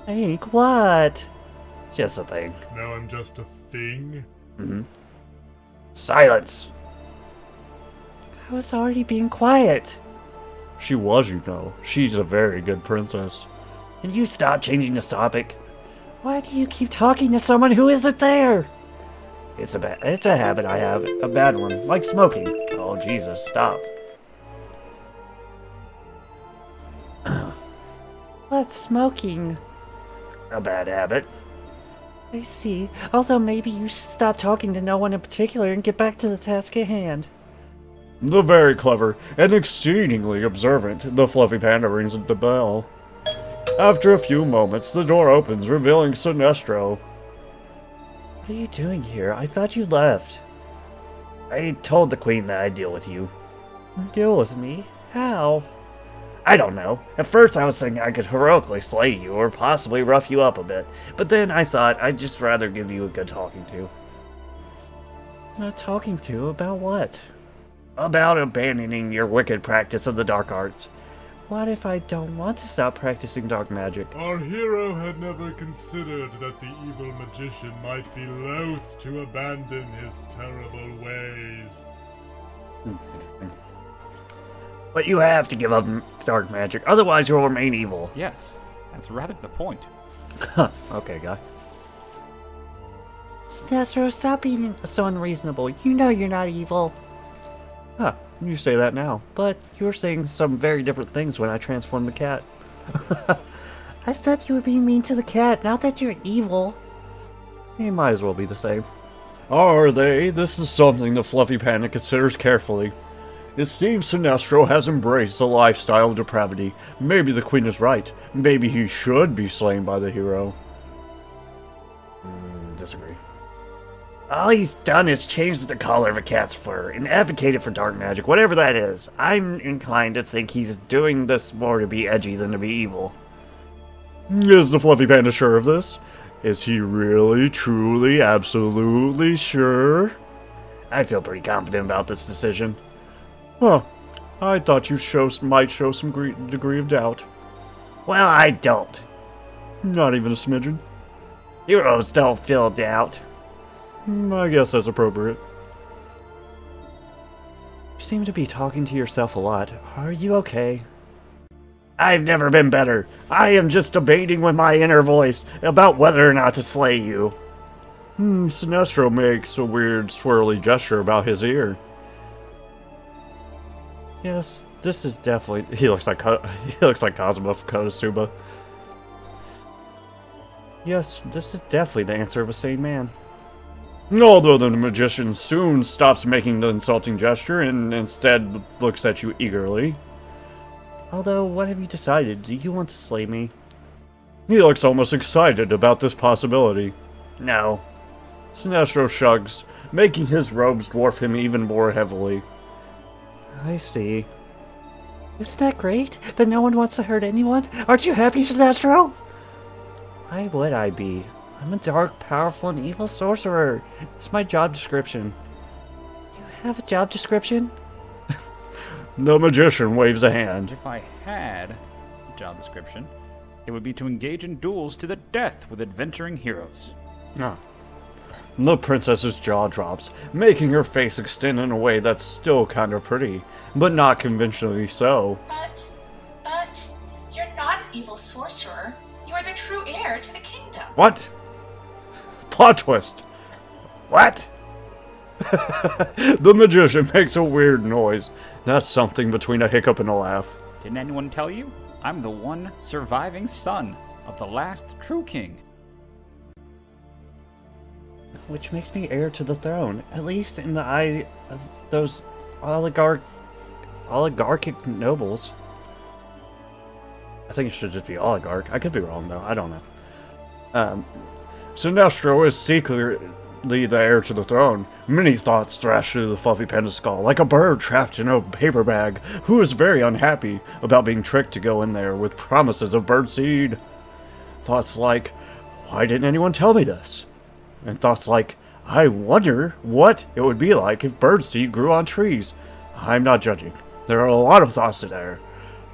Think what? Just a thing. Now I'm just a thing? Silence! I was already being quiet. She was, you know. She's a very good princess. Can you stop changing the topic? Why do you keep talking to someone who isn't there? It's a habit I have. A bad one. Like smoking. Oh, Jesus, stop. What's smoking? A bad habit. I see. Although maybe you should stop talking to no one in particular and get back to the task at hand. The very clever and exceedingly observant, the Fluffy Panda rings the bell. After a few moments, the door opens, revealing Sinestro. What are you doing here? I thought you left. I told the queen that I'd deal with you. Deal with me? How? I don't know. At first I was thinking I could heroically slay you or possibly rough you up a bit, but then I thought I'd just rather give you a good talking to. Not talking to? About what? About abandoning your wicked practice of the dark arts. What if I don't want to stop practicing dark magic? Our hero had never considered that the evil magician might be loath to abandon his terrible ways. But you have to give up dark magic, otherwise you'll remain evil. Yes, that's rather the point. Okay, guy. Sinestro, stop being so unreasonable. You know you're not evil. Huh, you say that now. But you were saying some very different things when I transformed the cat. I said you were being mean to the cat, not that you're evil. You might as well be the same. Are they? This is something the Fluffy Panda considers carefully. It seems Sinestro has embraced a lifestyle of depravity. Maybe the queen is right. Maybe he should be slain by the hero. Disagree. All he's done is change the color of a cat's fur and advocated for dark magic, whatever that is. I'm inclined to think he's doing this more to be edgy than to be evil. Is the Fluffy Panda sure of this? Is he really, truly, absolutely sure? I feel pretty confident about this decision. Huh. I thought you might show some degree of doubt. Well, I don't. Not even a smidgen. Heroes don't feel doubt. I guess that's appropriate. You seem to be talking to yourself a lot. Are you okay? I've never been better. I am just debating with my inner voice about whether or not to slay you. Sinestro makes a weird swirly gesture about his ear. Yes, this is definitely... He looks like Cosmo from Konosuba. Yes, this is definitely the answer of a sane man. Although the magician soon stops making the insulting gesture and instead looks at you eagerly. Although, what have you decided? Do you want to slay me? He looks almost excited about this possibility. No. Sinestro shrugs, making his robes dwarf him even more heavily. I see. Isn't that great? That no one wants to hurt anyone? Aren't you happy, Sinestro? Why would I be? I'm a dark, powerful, and evil sorcerer. It's my job description. You have a job description? The magician waves a hand. If I had a job description, it would be to engage in duels to the death with adventuring heroes. Ah. The princess's jaw drops, making her face extend in a way that's still kind of pretty, but not conventionally so. But, you're not an evil sorcerer. You are the true heir to the kingdom. What? Plot twist. What? The magician makes a weird noise. That's something between a hiccup and a laugh. Didn't anyone tell you? I'm the one surviving son of the last true king. Which makes me heir to the throne, at least in the eye of those oligarchic nobles. I think it should just be oligarch. I could be wrong, though. I don't know. Sinestro is secretly the heir to the throne. Many thoughts thrash through the fluffy panda's skull, like a bird trapped in a paper bag, who is very unhappy about being tricked to go in there with promises of birdseed. Thoughts like, why didn't anyone tell me this? And thoughts like, I wonder what it would be like if birdseed grew on trees. I'm not judging. There are a lot of thoughts there.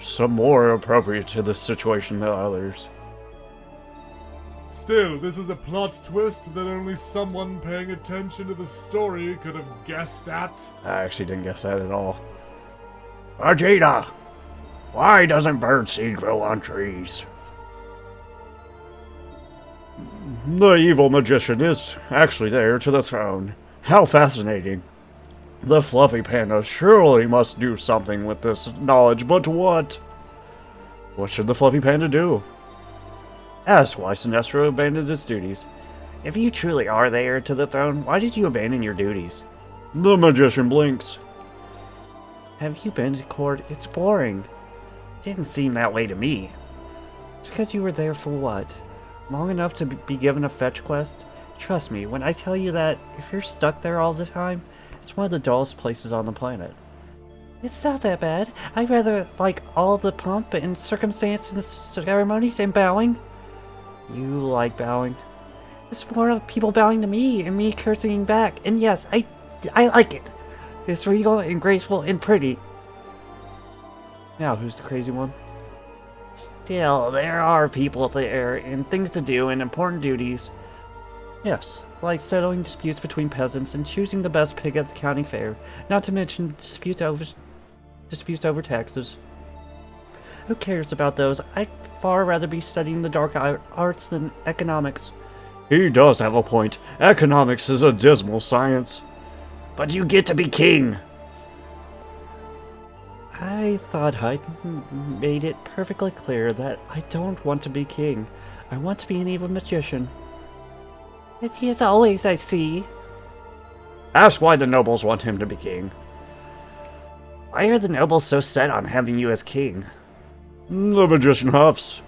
Some more appropriate to this situation than others. Still, this is a plot twist that only someone paying attention to the story could have guessed at. I actually didn't guess that at all. Vegeta! Why doesn't birdseed grow on trees? The evil magician is actually the heir to the throne. How fascinating. The fluffy panda surely must do something with this knowledge, but what? What should the fluffy panda do? Ask why Sinestro abandoned his duties. If you truly are the heir to the throne, why did you abandon your duties? The magician blinks. Have you been to court? It's boring. Didn't seem that way to me. It's because you were there for what? Long enough to be given a fetch quest? Trust me, when I tell you that, if you're stuck there all the time, it's one of the dullest places on the planet. It's not that bad. I'd rather like all the pomp and circumstance and ceremonies and bowing. You like bowing? It's more of people bowing to me and me curtsying back. And yes, I like it. It's regal and graceful and pretty. Now, who's the crazy one? Still, there are people there and things to do and important duties. Yes, like settling disputes between peasants and choosing the best pig at the county fair, not to mention disputes over taxes. Who cares about those? I'd far rather be studying the dark arts than economics. He does have a point. Economics is a dismal science. But you get to be king! I thought I'd made it perfectly clear that I don't want to be king. I want to be an evil magician. As he is always, I see. Ask why the nobles want him to be king. Why are the nobles so set on having you as king? The magician huffs.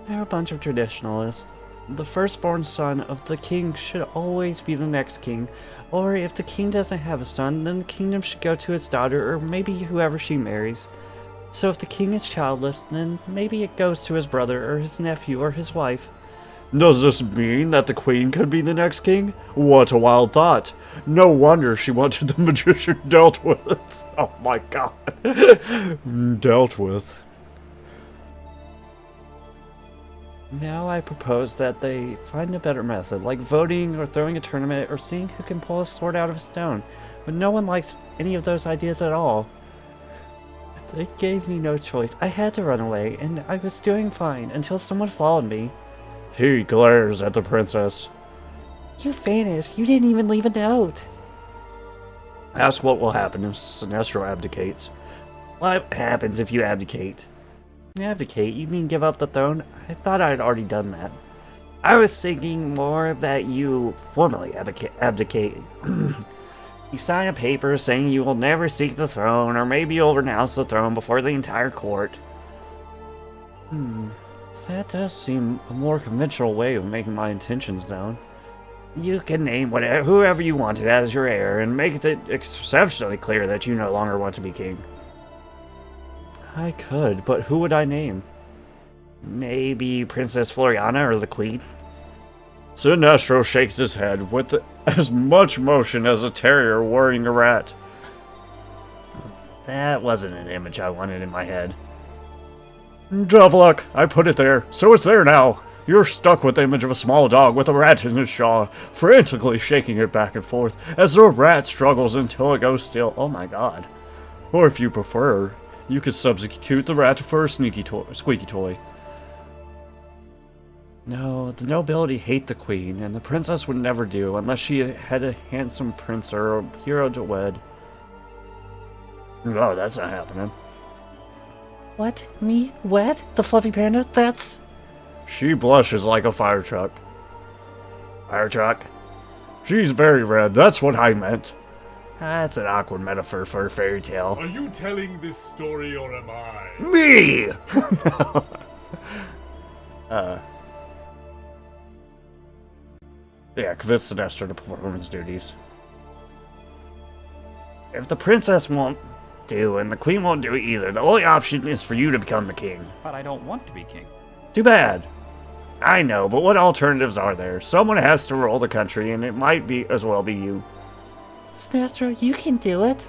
They're a bunch of traditionalists. The firstborn son of the king should always be the next king, or if the king doesn't have a son, then the kingdom should go to his daughter, or maybe whoever she marries. So if the king is childless, then maybe it goes to his brother, or his nephew, or his wife. Does this mean that the queen could be the next king? What a wild thought. No wonder she wanted the magician dealt with. Oh my god. Dealt with. Now I propose that they find a better method, like voting or throwing a tournament or seeing who can pull a sword out of a stone. But no one likes any of those ideas at all. They gave me no choice. I had to run away, and I was doing fine until someone followed me. He glares at the princess. You vanished. You didn't even leave a note. Ask what will happen if Sinestro abdicates. What happens if you abdicate? Abdicate? You mean give up the throne? I thought I had already done that. I was thinking more that you formally abdicate. You sign a paper saying you will never seek the throne, or maybe you'll renounce the throne before the entire court. That does seem a more conventional way of making my intentions known. You can name whoever you wanted as your heir, and make it exceptionally clear that you no longer want to be king. I could, but who would I name? Maybe Princess Floriana or the Queen? Sinestro shakes his head with as much motion as a terrier worrying a rat. That wasn't an image I wanted in my head. Tough luck, I put it there, so it's there now. You're stuck with the image of a small dog with a rat in his jaw, frantically shaking it back and forth as the rat struggles until it goes still. Oh my god. Or if you prefer, you could substitute the rat for a squeaky toy. No, the nobility hate the queen, and the princess would never do unless she had a handsome prince or a hero to wed. No, that's not happening. What? Me? Wed? The fluffy panda? That's... She blushes like a fire truck. Fire truck? She's very red, that's what I meant. That's an awkward metaphor for a fairy tale. Are you telling this story or am I? Me! Yeah, convince Sinestro to perform his duties. If the princess won't do, and the queen won't do either, the only option is for you to become the king. But I don't want to be king. Too bad. I know, but what alternatives are there? Someone has to rule the country, and it might be as well be you. Sinestro, you can do it.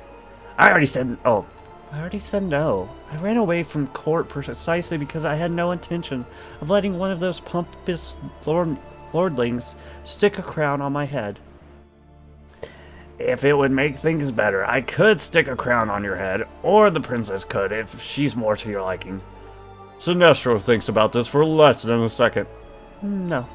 I already said no. I ran away from court precisely because I had no intention of letting one of those pompous lordlings stick a crown on my head. If it would make things better, I could stick a crown on your head, or the princess could, if she's more to your liking. Sinestro thinks about this for less than a second. No.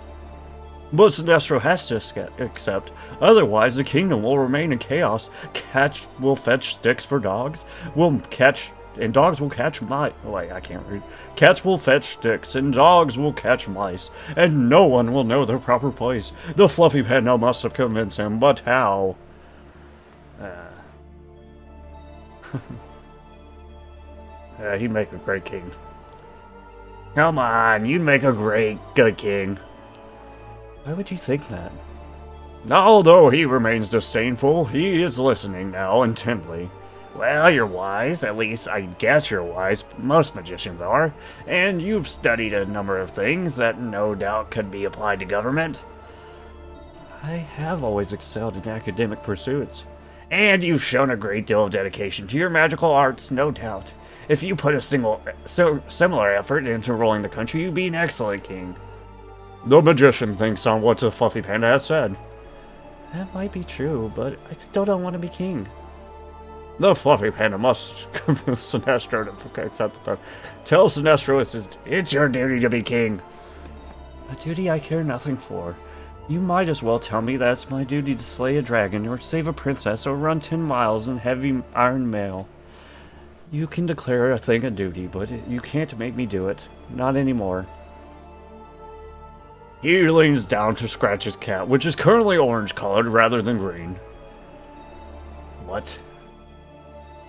But Sinestro has to accept, otherwise the kingdom will remain in chaos. Cats will fetch sticks for dogs, and dogs will catch mice. Wait, I can't read. Cats will fetch sticks, and dogs will catch mice, and no one will know their proper place. The fluffy panda must have convinced him, but how? He'd make a great king. Come on, you'd make a good king. Why would you think that? Although he remains disdainful, he is listening now intently. Well, you're wise. At least, I guess you're wise. Most magicians are. And you've studied a number of things that no doubt could be applied to government. I have always excelled in academic pursuits. And you've shown a great deal of dedication to your magical arts, no doubt. If you put a similar effort into ruling the country, you'd be an excellent king. The magician thinks on what the fluffy panda has said. That might be true, but I still don't want to be king. The fluffy panda must convince Sinestro to accept the throne. Tell Sinestro it's your duty to be king. A duty I care nothing for. You might as well tell me that it's my duty to slay a dragon, or save a princess, or run 10 miles in heavy iron mail. You can declare a thing a duty, but you can't make me do it. Not anymore. He leans down to scratch his cat, which is currently orange-colored rather than green. What?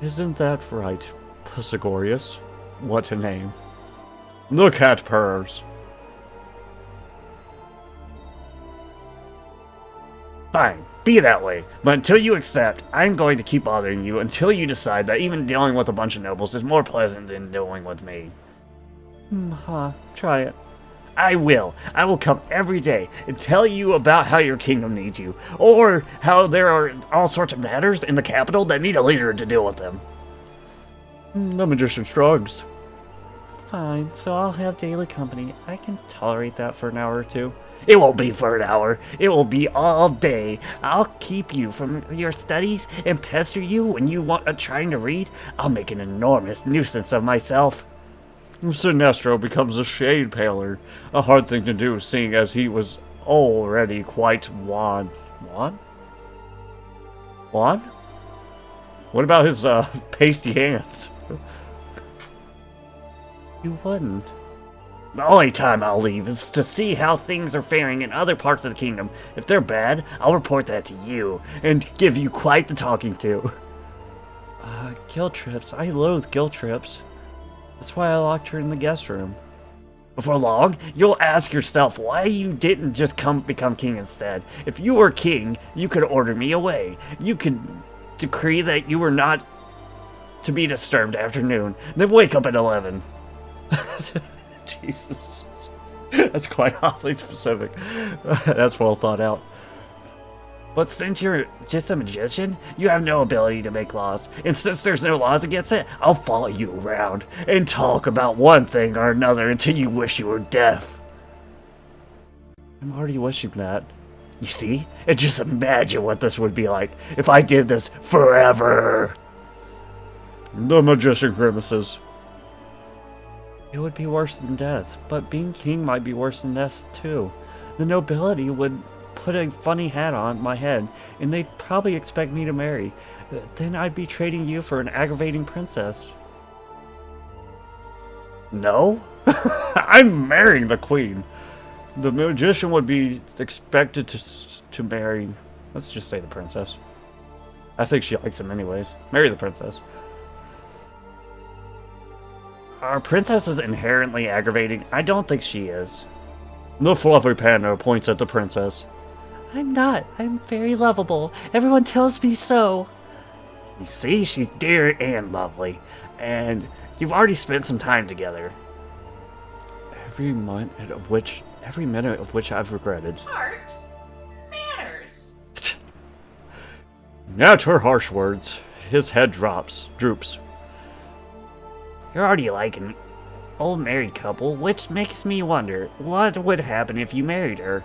Isn't that right, Pythagoras? What a name. The cat purrs. Fine, be that way, but until you accept, I'm going to keep bothering you until you decide that even dealing with a bunch of nobles is more pleasant than dealing with me. Try it. I will. I will come every day and tell you about how your kingdom needs you, or how there are all sorts of matters in the capital that need a leader to deal with them. The magician shrugs. Fine, so I'll have daily company. I can tolerate that for an hour or two. It won't be for an hour. It will be all day. I'll keep you from your studies and pester you when you want trying to read. I'll make an enormous nuisance of myself. Sinestro becomes a shade paler, a hard thing to do, seeing as he was already quite wan. Wan? Wan? What about his pasty hands? You wouldn't. The only time I'll leave is to see how things are faring in other parts of the kingdom. If they're bad, I'll report that to you, and give you quite the talking to. Guilt trips. I loathe guilt trips. That's why I locked her in the guest room. Before long, you'll ask yourself why you didn't just become king instead. If you were king, you could order me away. You could decree that you were not to be disturbed after noon, then wake up at 11. Jesus. That's quite awfully specific. That's well thought out. But since you're just a magician, you have no ability to make laws. And since there's no laws against it, I'll follow you around and talk about one thing or another until you wish you were deaf. I'm already wishing that. You see? And just imagine what this would be like if I did this forever. The magician grimaces. It would be worse than death, but being king might be worse than death too. The nobility would put a funny hat on my head, and they'd probably expect me to marry. Then I'd be trading you for an aggravating princess. No? I'm marrying the queen. The magician would be expected to marry, let's just say the princess. I think she likes him anyways. Marry the princess. Are princesses inherently aggravating? I don't think she is. The fluffy panda points at the princess. I'm not. I'm very lovable. Everyone tells me so. You see, she's dear and lovely. And you've already spent some time together. Every minute of which I've regretted. Heart matters. At her harsh words, his head droops. You're already like an old married couple, which makes me wonder, what would happen if you married her?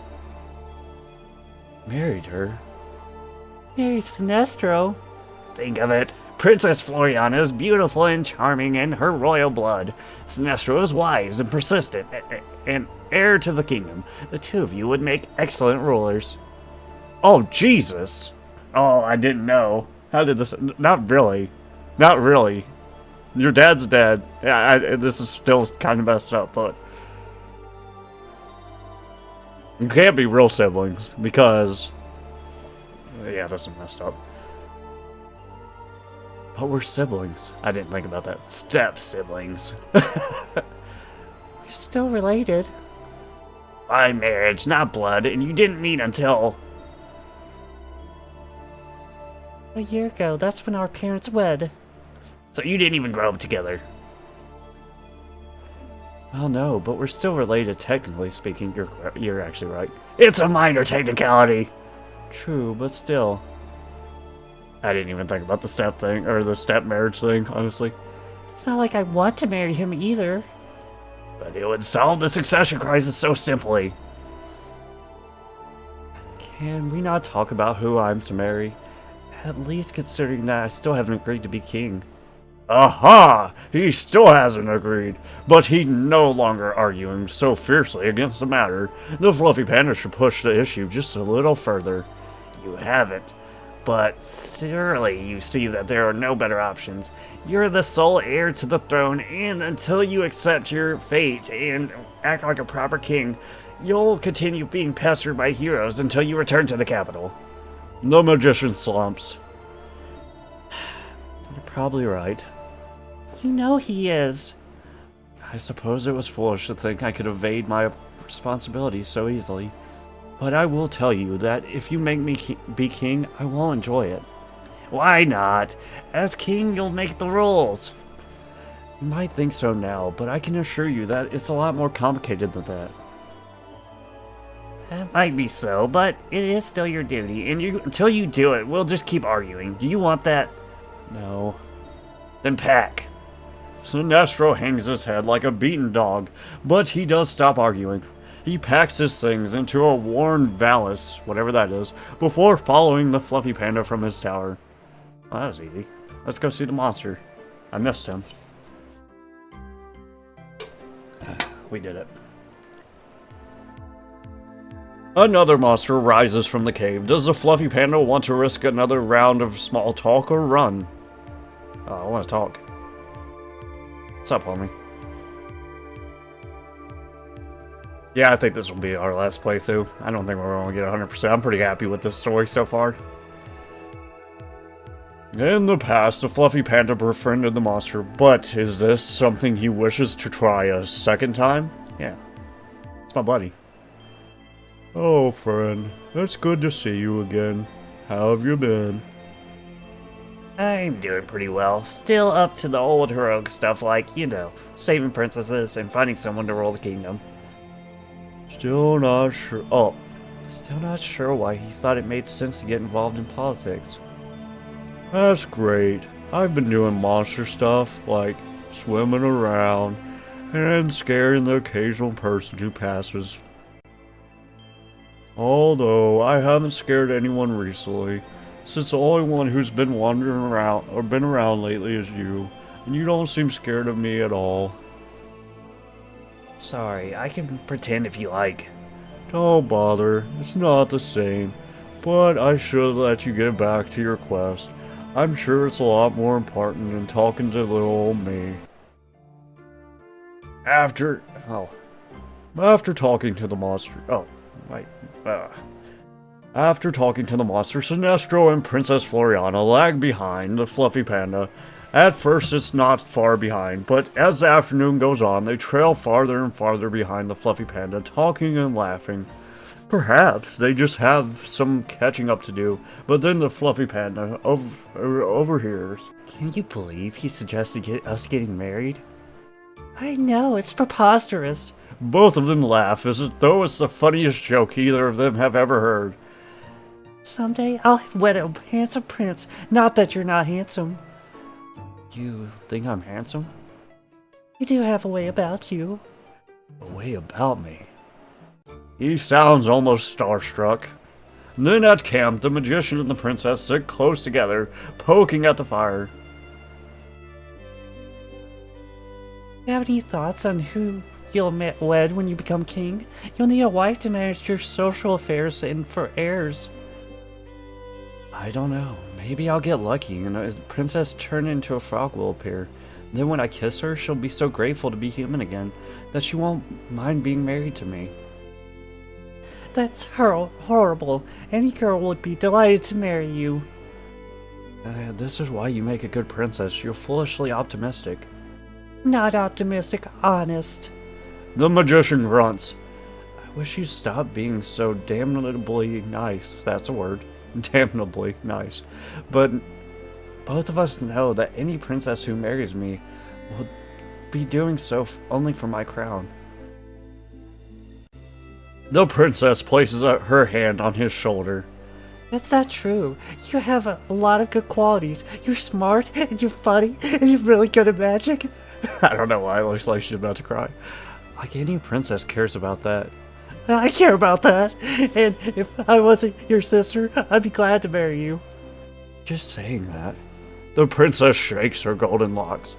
Married her? Marry Sinestro. Think of it. Princess Floriana is beautiful and charming in her royal blood. Sinestro is wise and persistent, and heir to the kingdom. The two of you would make excellent rulers. Oh, Jesus! Oh, I didn't know. How did this... Not really. Not really. Your dad's dead. Yeah, this is still kind of messed up, but... You can't be real siblings, because... Yeah, this is messed up. But we're siblings. I didn't think about that. Step siblings. We're still related. By marriage, not blood, and you didn't meet until... A year ago, that's when our parents wed. So you didn't even grow up together. Well, no, but we're still related, technically speaking. You're actually right. It's a minor technicality. True, but still. I didn't even think about the step thing, or the step marriage thing, honestly. It's not like I want to marry him either. But it would solve the succession crisis so simply. Can we not talk about who I'm to marry? At least considering that I still haven't agreed to be king. Aha! He still hasn't agreed, but he's no longer arguing so fiercely against the matter. The fluffy panda should push the issue just a little further. You haven't, but surely you see that there are no better options. You're the sole heir to the throne, and until you accept your fate and act like a proper king, you'll continue being pestered by heroes until you return to the capital. The magician slumps. You're probably right. You know he is. I suppose it was foolish to think I could evade my responsibilities so easily. But I will tell you that if you make me be king, I will enjoy it. Why not? As king, you'll make the rules. You might think so now, but I can assure you that it's a lot more complicated than that. That might be so, but it is still your duty, and until you do it, we'll just keep arguing. Do you want that? No. Then pack. Sinestro hangs his head like a beaten dog, but he does stop arguing. He packs his things into a worn valise, whatever that is, before following the fluffy panda from his tower. Oh, that was easy. Let's go see the monster. I missed him. We did it. Another monster rises from the cave. Does the fluffy panda want to risk another round of small talk or run? I want to talk. What's up, homie? Yeah, I think this will be our last playthrough. I don't think we're going to get 100%. I'm pretty happy with this story so far. In the past, the Fluffy Panda befriended the monster, but is this something he wishes to try a second time? Yeah. It's my buddy. Oh, friend. It's good to see you again. How have you been? I'm doing pretty well. Still up to the old heroic stuff like, you know, saving princesses and finding someone to rule the kingdom. Still not sure. Oh. Still not sure why he thought it made sense to get involved in politics. That's great. I've been doing monster stuff, like swimming around and scaring the occasional person who passes. Although, I haven't scared anyone recently, since the only one who's been wandering around or been around lately is you, and you don't seem scared of me at all. Sorry, I can pretend if you like. Don't bother, it's not the same, but I should let you get back to your quest. I'm sure it's a lot more important than talking to little old me. After talking to the monster, after talking to the monster, Sinestro and Princess Floriana lag behind the Fluffy Panda. At first it's not far behind, but as the afternoon goes on, they trail farther and farther behind the Fluffy Panda, talking and laughing. Perhaps they just have some catching up to do, but then the Fluffy Panda overhears. Can you believe he suggested us getting married? I know, it's preposterous. Both of them laugh as though it's the funniest joke either of them have ever heard. Someday I'll wed a handsome prince, not that you're not handsome. You think I'm handsome? You do have a way about you. A way about me? He sounds almost starstruck. Then at camp, the magician and the princess sit close together, poking at the fire. You have any thoughts on who you'll wed when you become king? You'll need a wife to manage your social affairs and for heirs. I don't know. Maybe I'll get lucky and a princess turn into a frog will appear. Then when I kiss her, she'll be so grateful to be human again that she won't mind being married to me. That's horrible. Any girl would be delighted to marry you. This is why you make a good princess. You're foolishly optimistic. Not optimistic, honest. The magician grunts. I wish you'd stop being so damnably nice. That's a word. Damnably nice. But both of us know that any princess who marries me will be doing so only for my crown. The princess places her hand on his shoulder. That's not true. You have a lot of good qualities. You're smart, and you're funny, and you're really good at magic. I don't know why, it looks like she's about to cry. Like any princess cares about that. I care about that, and if I wasn't your sister, I'd be glad to marry you. Just saying that. The princess shakes her golden locks.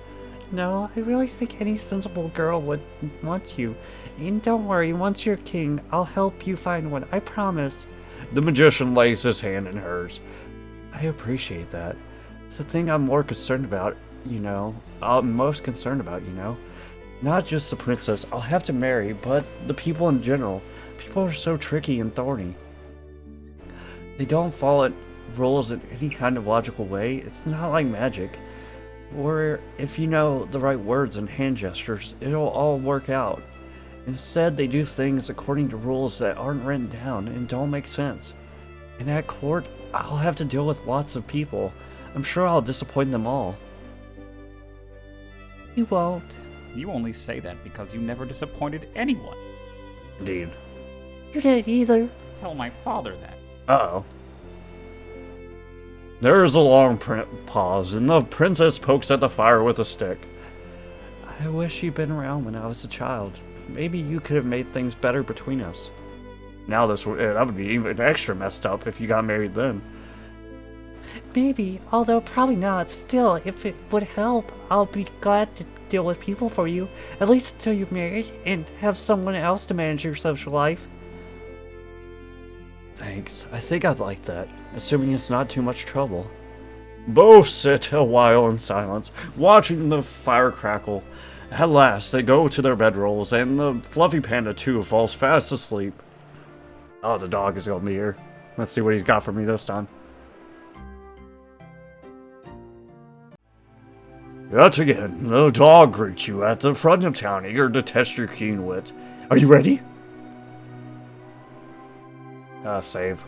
No, I really think any sensible girl would want you. And don't worry, once you're king, I'll help you find one, I promise. The magician lays his hand in hers. I appreciate that. It's the thing I'm more concerned about, you know. I'm most concerned about, you know. Not just the princess I'll have to marry, but the people in general. People are so tricky and thorny. They don't follow rules in any kind of logical way. It's not like magic, where if you know the right words and hand gestures, it'll all work out. Instead, they do things according to rules that aren't written down and don't make sense. And at court, I'll have to deal with lots of people. I'm sure I'll disappoint them all. You won't. You only say that because you never disappointed anyone. Indeed. You didn't either. Tell my father that. Uh-oh. There is a long pause, and the princess pokes at the fire with a stick. I wish you'd been around when I was a child. Maybe you could have made things better between us. Now that would be even extra messed up if you got married then. Maybe, although probably not. Still, if it would help, I'll be glad to deal with people for you, at least until you're married and have someone else to manage your social life. Thanks. I think I'd like that, assuming it's not too much trouble. Both sit a while in silence, watching the fire crackle. At last, they go to their bedrolls, and the fluffy panda too falls fast asleep. Oh, the dog is gonna be here. Let's see what he's got for me this time. Yet again, the dog greets you at the front of town, eager to test your keen wit. Are you ready? Save.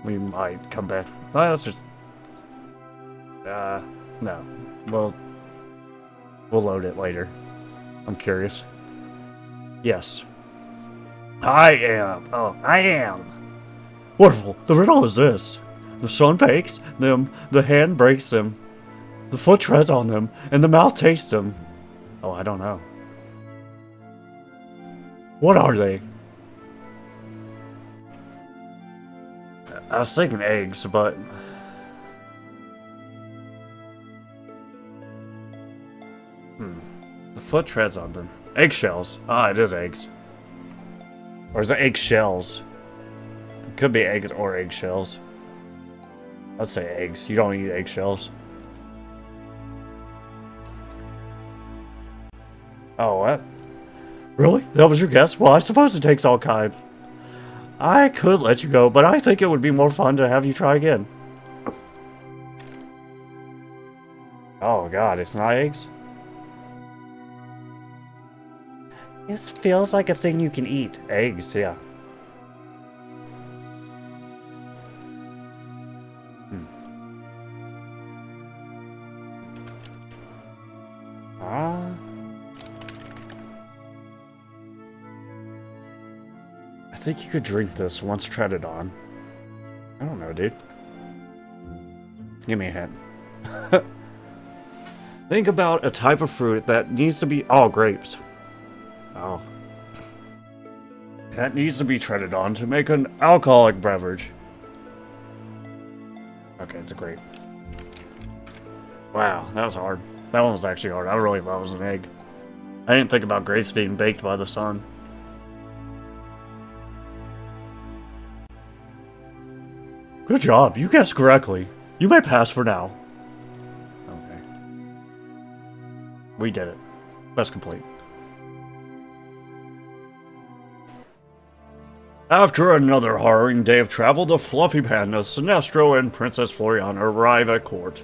We might come back. Well, let's just... no. We'll load it later. I'm curious. Yes. I am. Oh, I am. Wonderful. The riddle is this. The sun bakes them, the hand breaks them, the foot treads on them, and the mouth tastes them. Oh, I don't know. What are they? I was thinking eggs, but... The foot treads on them. Eggshells. Ah, it is eggs. Or is it eggshells? It could be eggs or eggshells. I'd say eggs. You don't eat eggshells. Oh, what? Really? That was your guess? Well, I suppose it takes all kinds. I could let you go, but I think it would be more fun to have you try again. Oh god, it's not eggs? This feels like a thing you can eat. Eggs, yeah. I think you could drink this once treaded on. I don't know, dude. Give me a hint. Think about a type of fruit that needs to be... Oh, grapes. Oh. That needs to be treaded on to make an alcoholic beverage. Okay, it's a grape. Wow, that was hard. That one was actually hard. I really thought it was an egg. I didn't think about grapes being baked by the sun. Good job, you guessed correctly. You may pass for now. Okay. We did it. Quest complete. After another harrowing day of travel, the Fluffy Panda, Sinestro, and Princess Floriana arrive at court.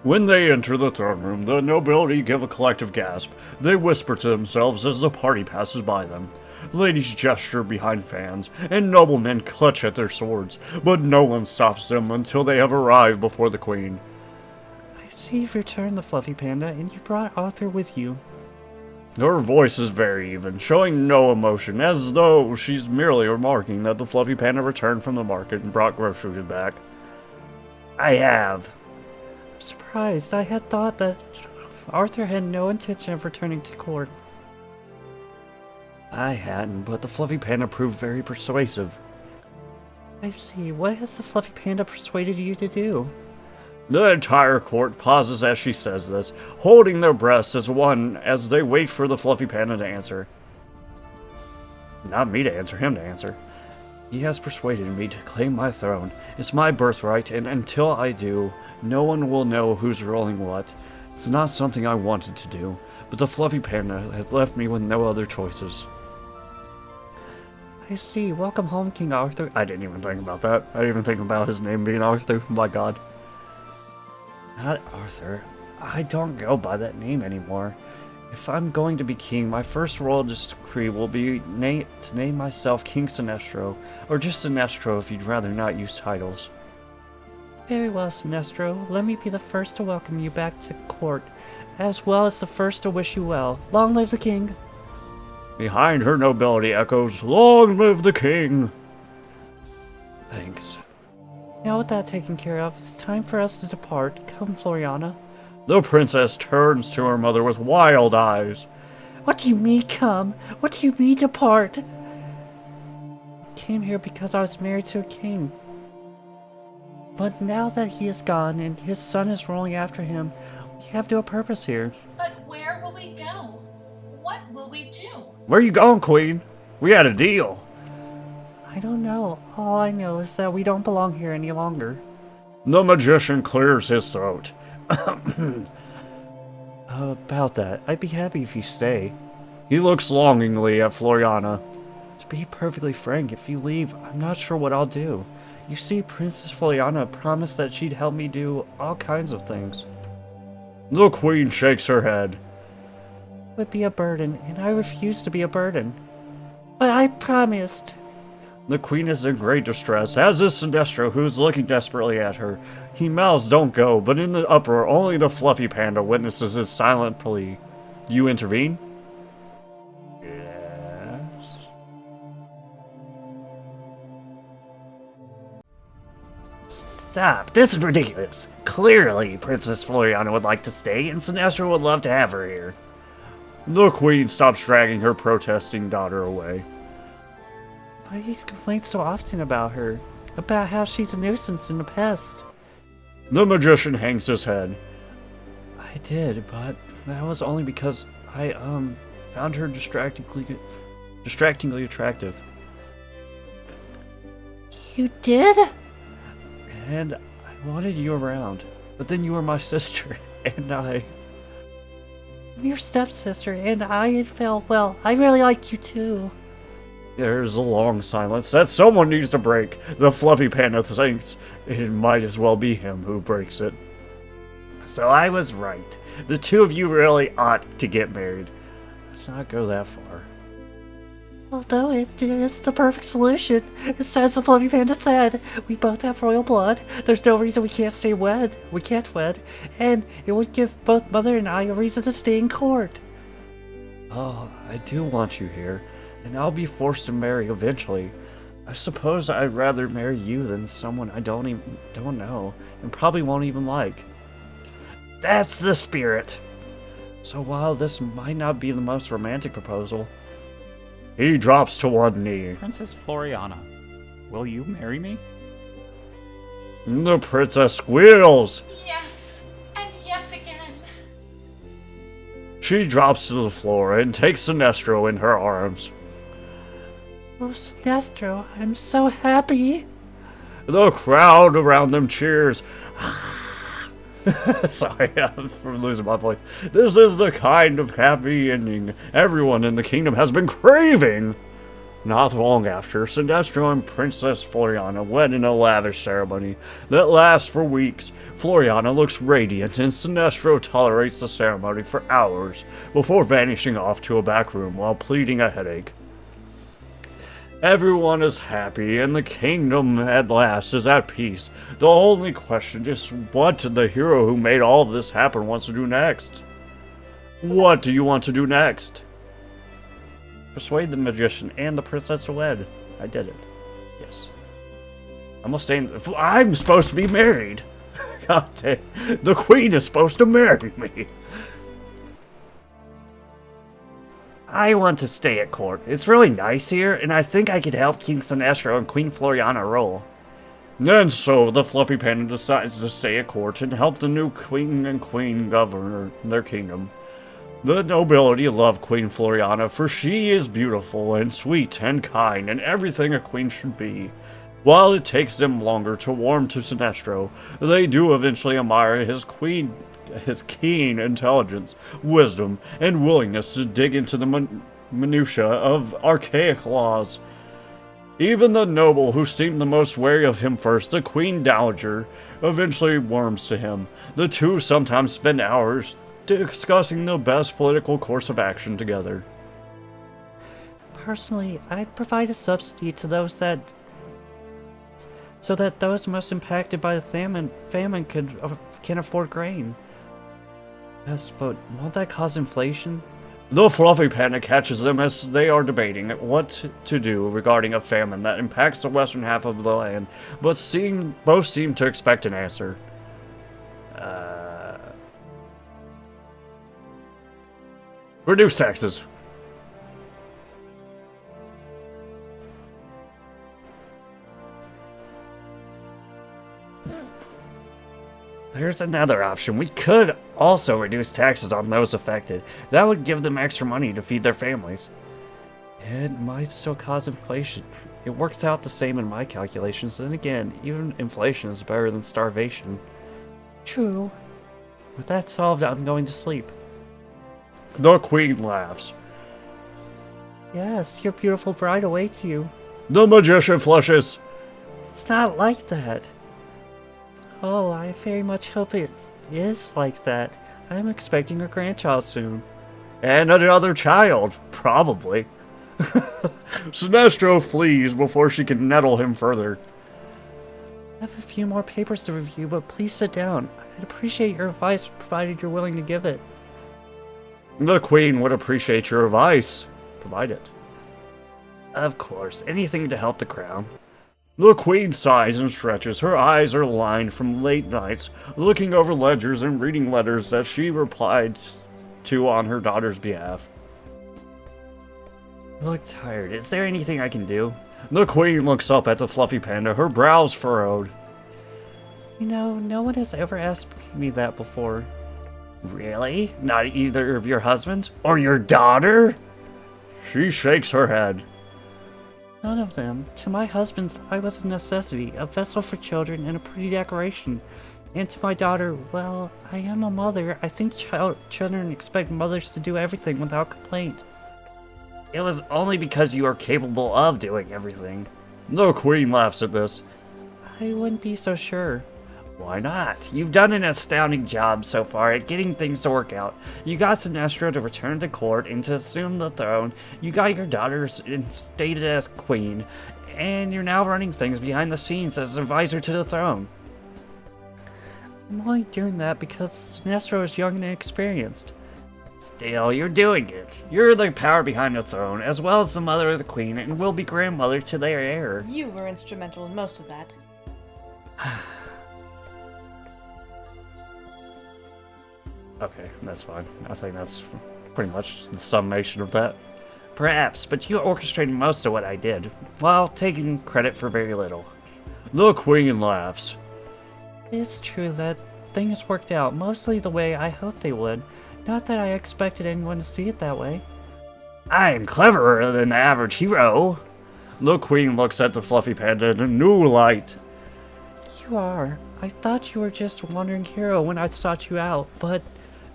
When they enter the throne room, the nobility give a collective gasp. They whisper to themselves as the party passes by them. Ladies gesture behind fans, and noblemen clutch at their swords, but no one stops them until they have arrived before the queen. I see you've returned the Fluffy Panda, and you brought Arthur with you. Her voice is very even, showing no emotion, as though she's merely remarking that the Fluffy Panda returned from the market and brought groceries back. I have. I'm surprised. I had thought that Arthur had no intention of returning to court. I hadn't, but the Fluffy Panda proved very persuasive. I see. What has the Fluffy Panda persuaded you to do? The entire court pauses as she says this, holding their breaths as one as they wait for the Fluffy Panda to answer. Not me to answer, him to answer. He has persuaded me to claim my throne. It's my birthright, and until I do, no one will know who's ruling what. It's not something I wanted to do, but the Fluffy Panda has left me with no other choices. I see. Welcome home, King Arthur. I didn't even think about that. I didn't even think about his name being Arthur. My god. Not Arthur. I don't go by that name anymore. If I'm going to be king, my first royal decree will be to name myself King Sinestro, or just Sinestro if you'd rather not use titles. Very well, Sinestro. Let me be the first to welcome you back to court, as well as the first to wish you well. Long live the king! Behind her nobility echoes, "Long live the king!" Thanks. Now with that taken care of, it's time for us to depart. Come, Floriana. The princess turns to her mother with wild eyes. What do you mean, come? What do you mean, depart? I came here because I was married to a king. But now that he is gone and his son is rolling after him, we have no purpose here. But where will we go? What will we do? Where you going, queen? We had a deal. I don't know. All I know is that we don't belong here any longer. The magician clears his throat. About that, I'd be happy if you stay. He looks longingly at Floriana. To be perfectly frank, if you leave, I'm not sure what I'll do. You see, Princess Floriana promised that she'd help me do all kinds of things. The queen shakes her head. It would be a burden, and I refuse to be a burden. But I promised. The queen is in great distress, as is Sinestro, who is looking desperately at her. He mouths don't go, but in the uproar, only the fluffy panda witnesses his silent plea. You intervene? Yes. Stop, this is ridiculous. Clearly, Princess Floriana would like to stay, and Sinestro would love to have her here. The queen stops dragging her protesting daughter away. Why these complaints so often about her? About how she's a nuisance and a pest? The magician hangs his head. I did, but that was only because I, found her distractingly attractive. You did? And I wanted you around, but then you were my sister, and I'm your stepsister, and I felt, well, I really liked you too. There's a long silence that someone needs to break. The fluffy panda thinks it might as well be him who breaks it. So I was right. The two of you really ought to get married. Let's not go that far. Although it is the perfect solution. As the Fluffy Panda said, we both have royal blood. There's no reason we can't stay wed. We can't wed. And it would give both Mother and I a reason to stay in court. Oh, I do want you here, and I'll be forced to marry eventually. I suppose I'd rather marry you than someone I don't know, and probably won't even like. That's the spirit. So while this might not be the most romantic proposal, he drops to one knee. Princess Floriana, will you marry me? The princess squeals. Yes, and yes again. She drops to the floor and takes Sinestro in her arms. Oh, Sinestro, I'm so happy. The crowd around them cheers. Sorry, I'm losing my voice. This is the kind of happy ending everyone in the kingdom has been craving. Not long after, Sinestro and Princess Floriana wed in a lavish ceremony that lasts for weeks. Floriana looks radiant, and Sinestro tolerates the ceremony for hours before vanishing off to a back room while pleading a headache. Everyone is happy, and the kingdom at last is at peace. The only question is what the hero who made all of this happen wants to do next. What do you want to do next? persuade the magician and the princess to wed. I did it. Yes. I'm supposed to be married. God damn. The queen is supposed to marry me. I want to stay at court. It's really nice here, and I think I could help King Sinestro and Queen Floriana rule. And so the Fluffy Panda decides to stay at court and help the new king and queen govern their kingdom. The nobility love Queen Floriana, for she is beautiful and sweet and kind and everything a queen should be. While it takes them longer to warm to Sinestro, they do eventually admire his keen intelligence, wisdom, and willingness to dig into the minutiae of archaic laws. Even the noble who seemed the most wary of him first, the Queen Dowager, eventually warms to him. The two sometimes spend hours discussing the best political course of action together. Personally, I'd provide a subsidy to those that... so that those most impacted by the famine can afford grain. Yes, but won't that cause inflation? The Fluffy Panda catches them as they are debating what to do regarding a famine that impacts the western half of the land, but both seem to expect an answer. Reduce taxes. There's another option. We could also reduce taxes on those affected. That would give them extra money to feed their families. It might still cause inflation. It works out the same in my calculations, and again, even inflation is better than starvation. True. With that solved, I'm going to sleep. The Queen laughs. Yes, your beautiful bride awaits you. The Magician flushes. It's not like that. Oh, I very much hope it is like that. I'm expecting a grandchild soon. And another child, probably. Sinestro flees before she can nettle him further. I have a few more papers to review, but please sit down. I'd appreciate your advice, provided you're willing to give it. The Queen would appreciate your advice. Provide it. Of course, anything to help the crown. The Queen sighs and stretches. Her eyes are lined from late nights, looking over ledgers and reading letters that she replied to on her daughter's behalf. I look tired. Is there anything I can do? The Queen looks up at the fluffy panda, her brows furrowed. You know, no one has ever asked me that before. Really? Not either of your husbands? Or your daughter? She shakes her head. None of them. To my husbands, I was a necessity, a vessel for children, and a pretty decoration. And to my daughter, well, I am a mother. I think children expect mothers to do everything without complaint. It was only because you are capable of doing everything. The Queen laughs at this. I wouldn't be so sure. Why not? You've done an astounding job so far at getting things to work out. You got Sinestro to return to court and to assume the throne. You got your daughter instated as queen. And you're now running things behind the scenes as advisor to the throne. I'm only doing that because Sinestro is young and inexperienced. Still, you're doing it. You're the power behind the throne, as well as the mother of the queen, and will be grandmother to their heir. You were instrumental in most of that. Okay, that's fine. I think that's pretty much the summation of that. Perhaps, but you orchestrated most of what I did, while taking credit for very little. The Queen laughs. It's true that things worked out mostly the way I hoped they would. Not that I expected anyone to see it that way. I'm cleverer than the average hero. The Queen looks at the fluffy panda in a new light. You are. I thought you were just a wandering hero when I sought you out, but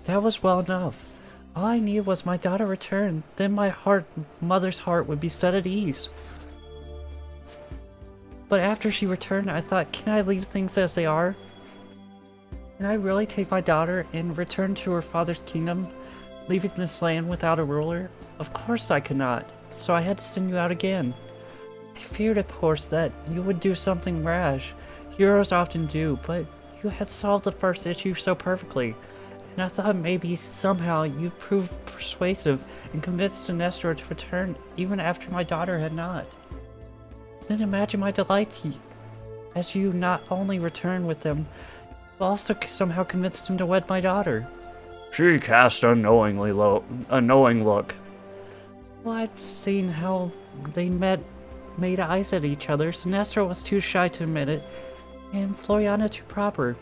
that was well enough. All I needed was my daughter return, then my mother's heart would be set at ease. But after she returned, I thought, can I leave things as they are? Can I really take my daughter and return to her father's kingdom, leaving this land without a ruler? Of course I could not, so I had to send you out again. I feared, of course, that you would do something rash. Heroes often do, but you had solved the first issue so perfectly, and I thought maybe somehow you'd prove persuasive and convince Sinestro to return even after my daughter had not. Then imagine my delight as you not only returned with them, but also somehow convinced him to wed my daughter. She cast a knowing look. Well, I've seen how they made eyes at each other. Sinestro was too shy to admit it, and Floriana too proper.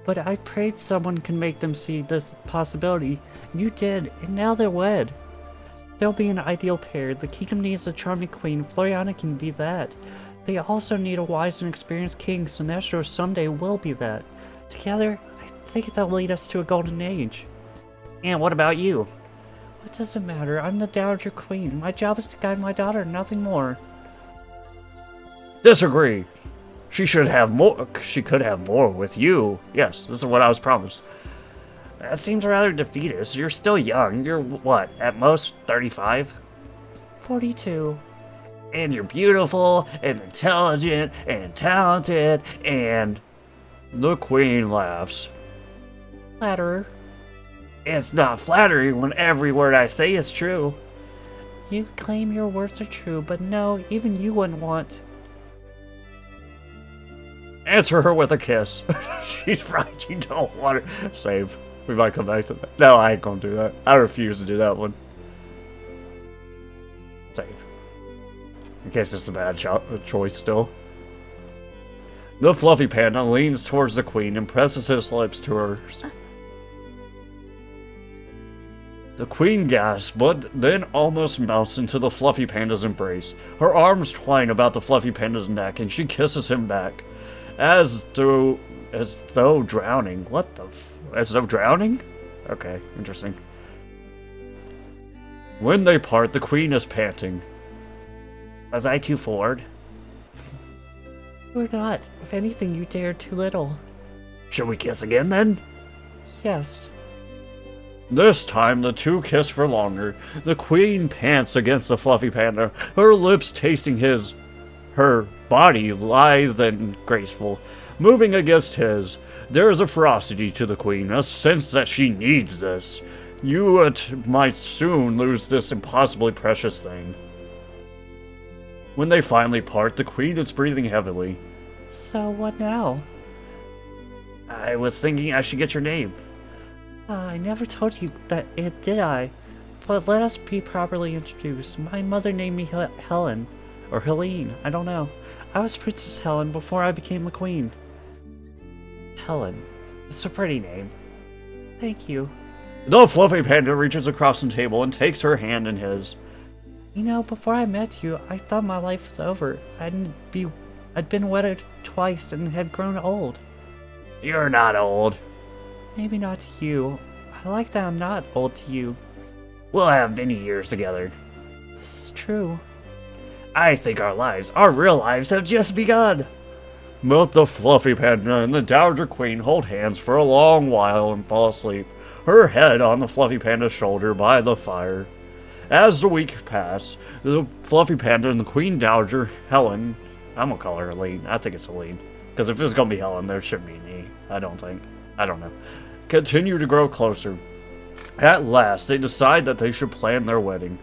But I prayed someone could make them see this possibility. You did, and now they're wed. They'll be an ideal pair. The kingdom needs a charming queen. Floriana can be that. They also need a wise and experienced king. Sinestro someday will be that. Together, I think they'll lead us to a golden age. And what about you? What does it matter? I'm the Dowager Queen. My job is to guide my daughter, nothing more. Disagree. She should have more. She could have more with you. Yes, this is what I was promised. That seems rather defeatist. You're still young. You're, what, at most 35? 42. And you're beautiful, and intelligent, and talented, and... The Queen laughs. Flatterer. It's not flattery when every word I say is true. You claim your words are true, but no, even you wouldn't want... Answer her with a kiss. She's right, you don't want her. Save. We might come back to that. No, I ain't gonna do that. I refuse to do that one. Save. In case it's a bad choice still. The fluffy panda leans towards the Queen and presses his lips to hers. The queen gasps, but then almost melts into the Fluffy Panda's embrace. Her arms twine about the Fluffy Panda's neck, and she kisses him back. As though drowning. What the as though drowning? Okay, interesting. When they part, the queen is panting. Was I too forward? You're not. If anything, you dared too little. Should we kiss again then? Yes. This time, the two kiss for longer. The queen pants against the Fluffy Panda, her lips tasting his. Her body lithe and graceful, moving against his. There is a ferocity to the queen, a sense that she needs this. You might soon lose this impossibly precious thing. When they finally part, the queen is breathing heavily. So what now? I was thinking I should get your name. I never told you that, did I? But let us be properly introduced. My mother named me Helen. Or Helene, I don't know. I was Princess Helen before I became the queen. Helen. It's a pretty name. Thank you. The Fluffy Panda reaches across the table and takes her hand in his. You know, before I met you, I thought my life was over. I'd been wedded twice and had grown old. You're not old. Maybe not to you. I like that I'm not old to you. We'll have many years together. This is true. I think our real lives have just begun. Both the Fluffy Panda and the Dowager Queen hold hands for a long while and fall asleep, her head on the Fluffy Panda's shoulder by the fire. As the week pass, the Fluffy Panda and the Queen Dowager, Helen, I'm gonna call her Helene, I think it's Helene, because if it's gonna be Helen, there should be an E, I don't know, continue to grow closer. At last, they decide that they should plan their wedding.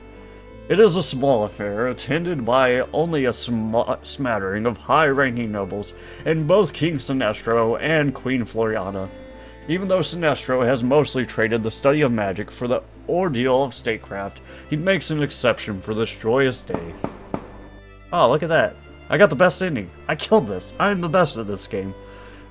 It is a small affair, attended by only a smattering of high-ranking nobles, and both King Sinestro and Queen Floriana. Even though Sinestro has mostly traded the study of magic for the ordeal of statecraft, he makes an exception for this joyous day. Oh, look at that. I got the best ending. I killed this. I'm the best at this game.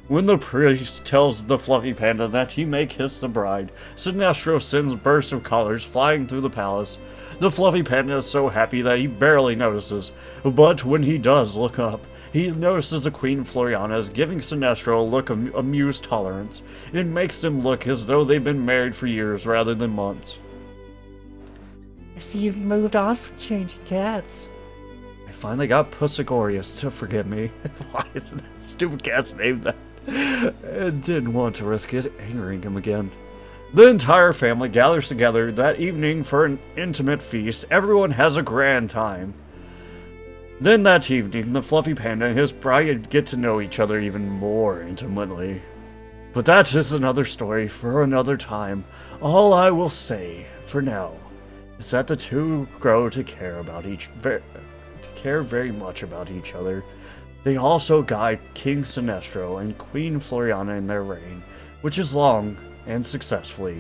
When the priest tells the Fluffy Panda that he may kiss the bride, Sinestro sends bursts of colors flying through the palace. The Fluffy Panda is so happy that he barely notices, but when he does look up, he notices the Queen Floriana is giving Sinestro a look of amused tolerance. It makes them look as though they've been married for years rather than months. I see you've moved on from changing cats. I finally got Pussagorius to forgive me. Why is that stupid cat's name that? And didn't want to risk it angering him again. The entire family gathers together that evening for an intimate feast. Everyone has a grand time. Then that evening, the Fluffy Panda and his bride get to know each other even more intimately. But that is another story for another time. All I will say, for now, is that the two grow to care very much about each other. They also guide King Sinestro and Queen Floriana in their reign, which is long and successful,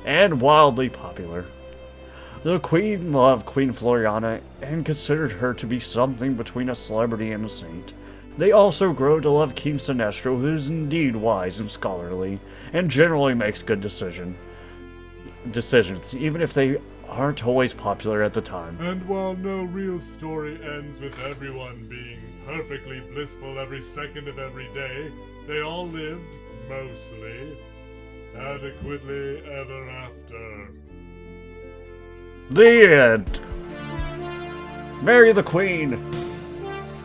and wildly popular. The Queen loved Queen Floriana and considered her to be something between a celebrity and a saint. They also grow to love King Sinestro, who is indeed wise and scholarly, and generally makes good decisions, even if they aren't always popular at the time. And while no real story ends with everyone being perfectly blissful every second of every day, they all lived, mostly, adequately ever after. The end. Marry the Queen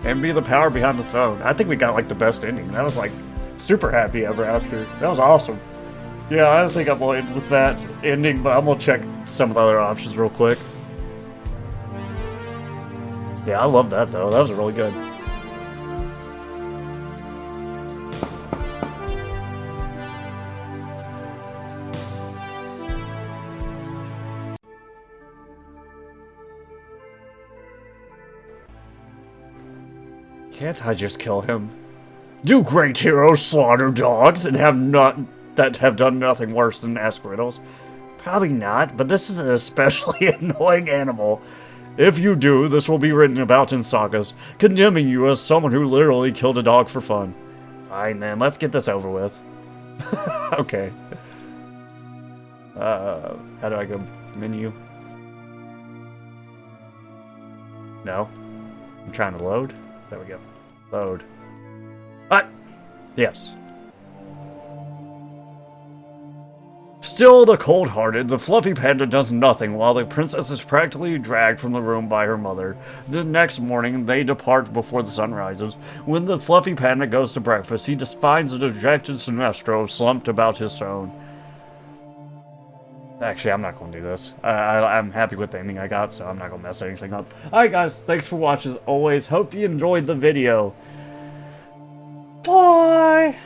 and be the power behind the throne. I think we got like the best ending. That was like super happy ever after. That was awesome. Yeah, I think I'm going with that ending, but I'm gonna check some of the other options real quick. Yeah, I love that though. That was really good. Can't I just kill him? Do great heroes slaughter dogs and have done nothing worse than ask riddles? Probably not, but this is an especially annoying animal. If you do, this will be written about in sagas, condemning you as someone who literally killed a dog for fun. Fine then, let's get this over with. Okay. How do I go menu? No. I'm trying to load. There we go. Load. Yes. Still the cold-hearted, the fluffy panda does nothing while the princess is practically dragged from the room by her mother. The next morning, they depart before the sun rises. When the fluffy panda goes to breakfast, he just finds a dejected Sinestro slumped about his throne. Actually, I'm not going to do this. I'm happy with the ending I got, so I'm not going to mess anything up. Alright guys, thanks for watching as always. Hope you enjoyed the video. Bye!